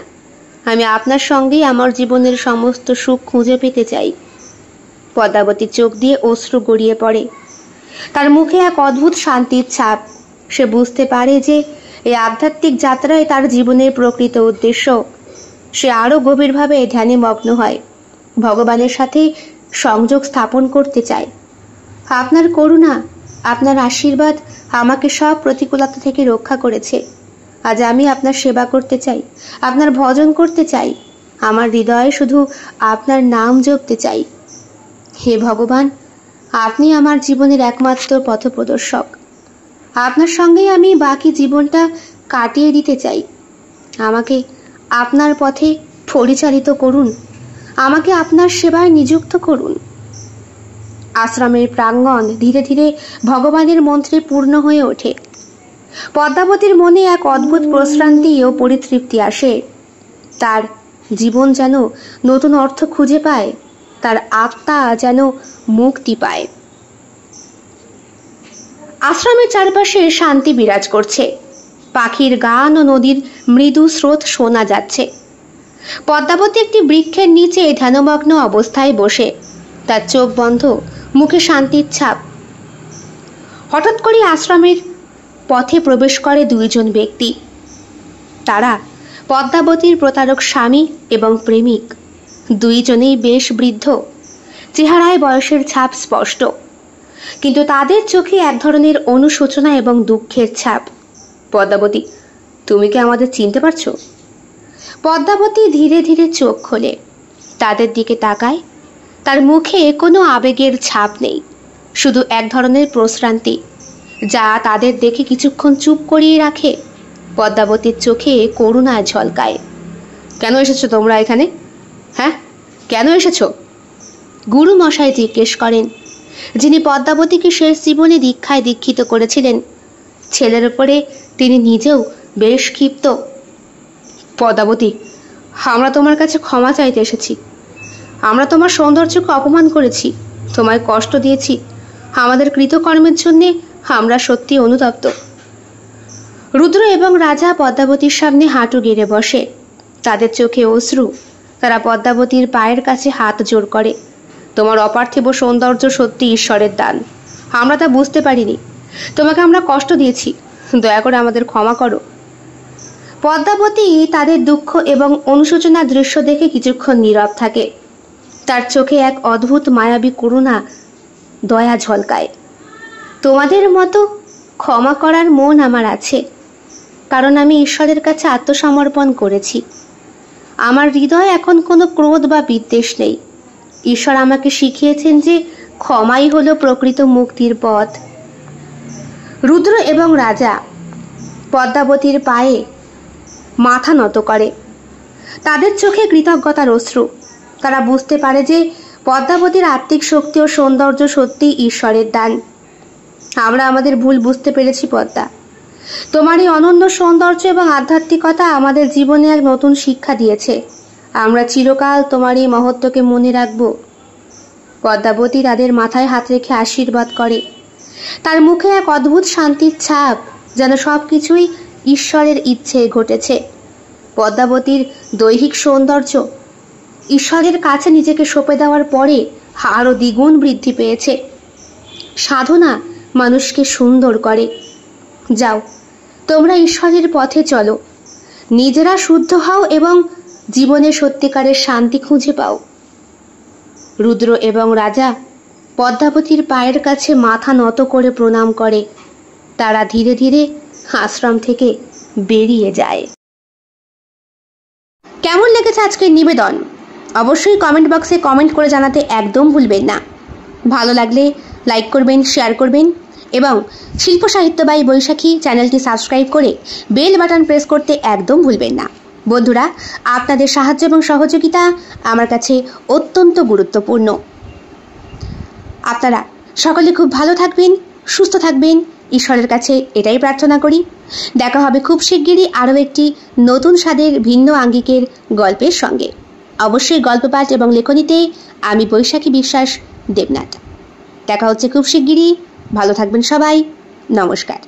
আমি আপনার সঙ্গেই আমার জীবনের সমস্ত সুখ খুঁজে পেতে চাই। পদ্মাবতীর চোখ দিয়ে অশ্রু গড়িয়ে পড়ে। তার মুখে এক অদ্ভুত শান্তির ছাপ। সে বুঝতে পারে যে এই আধ্যাত্মিক যাত্রায় তার জীবনের প্রকৃত উদ্দেশ্য। সে আরও গভীরভাবে ধ্যানে মগ্ন হয়, ভগবানের সাথে সংযোগ স্থাপন করতে চায়। আপনার করুণা, আপনার আশীর্বাদ আমাকে সব প্রতিকূলতা থেকে রক্ষা করেছে। আজ আমি আপনার সেবা করতে চাই, আপনার ভজন করতে চাই, আমার হৃদয়ে শুধু আপনার নাম জপতে চাই। হে ভগবান, আপনি আমার জীবনের একমাত্র পথপ্রদর্শক। আপনার সঙ্গেই আমি বাকি জীবনটা কাটিয়ে দিতে চাই। আমাকে আপনার পথে পরিচালিত করুন, আমাকে আপনার সেবায় নিযুক্ত করুন। আশ্রমের প্রাঙ্গণ ধীরে ধীরে ভগবানের মন্ত্রে পূর্ণ হয়ে ওঠে। পদ্মাবতীর মনে এক অদ্ভুত প্রশান্তি ও পরিতৃপ্তি আসে। তার জীবন যেন নতুন অর্থ খুঁজে পায়, তার আত্মা যেন মুক্তি পায়। আশ্রমের চারপাশে শান্তি বিরাজ করছে। পাখির গান ও নদীর মৃদু স্রোত শোনা যাচ্ছে। পদ্মাবতী একটি বৃক্ষের নিচে ধ্যানমগ্ন অবস্থায় বসে, তার চোখ বন্ধ, মুখে শান্তির ছাপ। হঠাৎ করে আশ্রমের পথে প্রবেশ করে দুইজন ব্যক্তি। তারা পদ্মাবতীর প্রতারক স্বামী এবং প্রেমিক। দুইজনেই বেশ বৃদ্ধ, চেহারায় বয়সের ছাপ স্পষ্ট, কিন্তু তাদের চোখে এক ধরনের অনুশোচনা এবং দুঃখের ছাপ। পদ্মাবতী, তুমি কি আমাদের চিনতে পারছো? পদ্মাবতী ধীরে ধীরে চোখ খোলে, তাদের দিকে তাকায়। তার মুখে কোনো আবেগের ছাপ নেই, শুধু এক ধরনের প্রশ্রান্তি, যা তাদের দেখে কিছুক্ষণ চুপ করিয়ে রাখে। পদ্মাবতীর চোখে করুণায় ঝলকায়। কেন এসেছো তোমরা এখানে? হ্যাঁ, কেন এসেছো? গুরু মশাই জিজ্ঞেস করেন, যিনি পদ্মাবতীকে শেষ জীবনে দীক্ষায় দীক্ষিত করেছিলেন। ছেলের উপরে তিনি নিজেও বেশ ক্ষিপ্ত। পদ্মাবতী, আমরা তোমার কাছে ক্ষমা চাইতে এসেছি। আমরা তোমার সৌন্দর্যকে অপমান করেছি, তোমায় কষ্ট দিয়েছি। আমাদের কৃতকর্মের জন্যে আমরা সত্যি অনুতপ্ত। রুদ্র এবং রাজা পদ্মাবতীর সামনে হাঁটু গেড়ে বসে, তাদের চোখে অশ্রু। তারা পদ্মাবতীর পায়ের কাছে হাত জোড় করে। তোমার অপার্থিব সৌন্দর্য সত্যি ঈশ্বরের দান, আমরা তা বুঝতে পারিনি। তোমাকে আমরা কষ্ট দিয়েছি, দয়া করে আমাদের ক্ষমা করো। পদ্মাবতী তাদের দুঃখ এবং অনুশোচনার দৃশ্য দেখে কিছুক্ষণ নীরব থাকে। তার চোখে এক অদ্ভুত মায়াবী করুণা, দয়া ঝলকায়। তোমাদের মতো ক্ষমা করার মন আমার আছে, কারণ আমি ঈশ্বরের কাছে আত্মসমর্পণ করেছি। আমার হৃদয়ে এখন কোনো ক্রোধ বা বিদ্বেষ নেই। ঈশ্বর আমাকে শিখিয়েছেন যে ক্ষমাই হলো প্রকৃত মুক্তির পথ। রুদ্র এবং রাজা পদ্মাবতীর পায়ে মাথা নত করে, তাদের চোখে কৃতজ্ঞতার অশ্রু। তারা বুঝতে পারে যে পদ্মাবতীর আত্মিক শক্তি ও সৌন্দর্য সত্যিই ঈশ্বরের দান। আমরা আমাদের ভুল বুঝতে পেরেছি পদ্মা। তোমার এই অনন্য সৌন্দর্য এবং আধ্যাত্মিকতা আমাদের জীবনে এক নতুন শিক্ষা দিয়েছে। আমরা চিরকাল তোমার এই মহত্বকে মনে রাখব। পদ্মাবতী তাদের মাথায় হাত রেখে আশীর্বাদ করে। তার মুখে এক অদ্ভুত শান্তির ছাপ, যেন সবকিছুই ঈশ্বরের ইচ্ছে ঘটেছে। পদ্মাবতীর দৈহিক সৌন্দর্য ঈশ্বরের কাছে নিজেকে সঁপে দেওয়ার পরে আরও দ্বিগুণ বৃদ্ধি পেয়েছে। সাধনা মানুষকে সুন্দর করে। যাও, তোমরা ঈশ্বরের পথে চলো, নিজেরা শুদ্ধ হও এবং জীবনে সত্যিকারের শান্তি খুঁজে পাও। রুদ্র এবং রাজা পদ্মাবতীর পায়ের কাছে মাথা নত করে প্রণাম করে। তারা ধীরে ধীরে আশ্রম থেকে বেরিয়ে যায়। কেমন লেগেছে আজকের নিবেদন? অবশ্যই কমেন্ট বক্সে কমেন্ট করে জানাতে একদম ভুলবেন না। ভালো লাগলে লাইক করবেন, শেয়ার করবেন এবং শিল্প সাহিত্য বাই বৈশাখী চ্যানেলটি সাবস্ক্রাইব করে বেল বাটন প্রেস করতে একদম ভুলবেন না। বন্ধুরা, আপনাদের সাহায্য এবং সহযোগিতা আমার কাছে অত্যন্ত গুরুত্বপূর্ণ। আপনারা সকলে খুব ভালো থাকবেন, সুস্থ থাকবেন, ঈশ্বরের কাছে এটাই প্রার্থনা করি। দেখা হবে খুব শিগগিরই আরও একটি নতুন স্বাদের ভিন্ন আঙ্গিকের গল্পের সঙ্গে। অবশ্যই গল্প পাঠ এবং লেখনীতে আমি বৈশাখী বিশ্বাস দেবনাথ। দেখা হচ্ছে খুব শিগগিরই। ভালো থাকবেন সবাই। নমস্কার।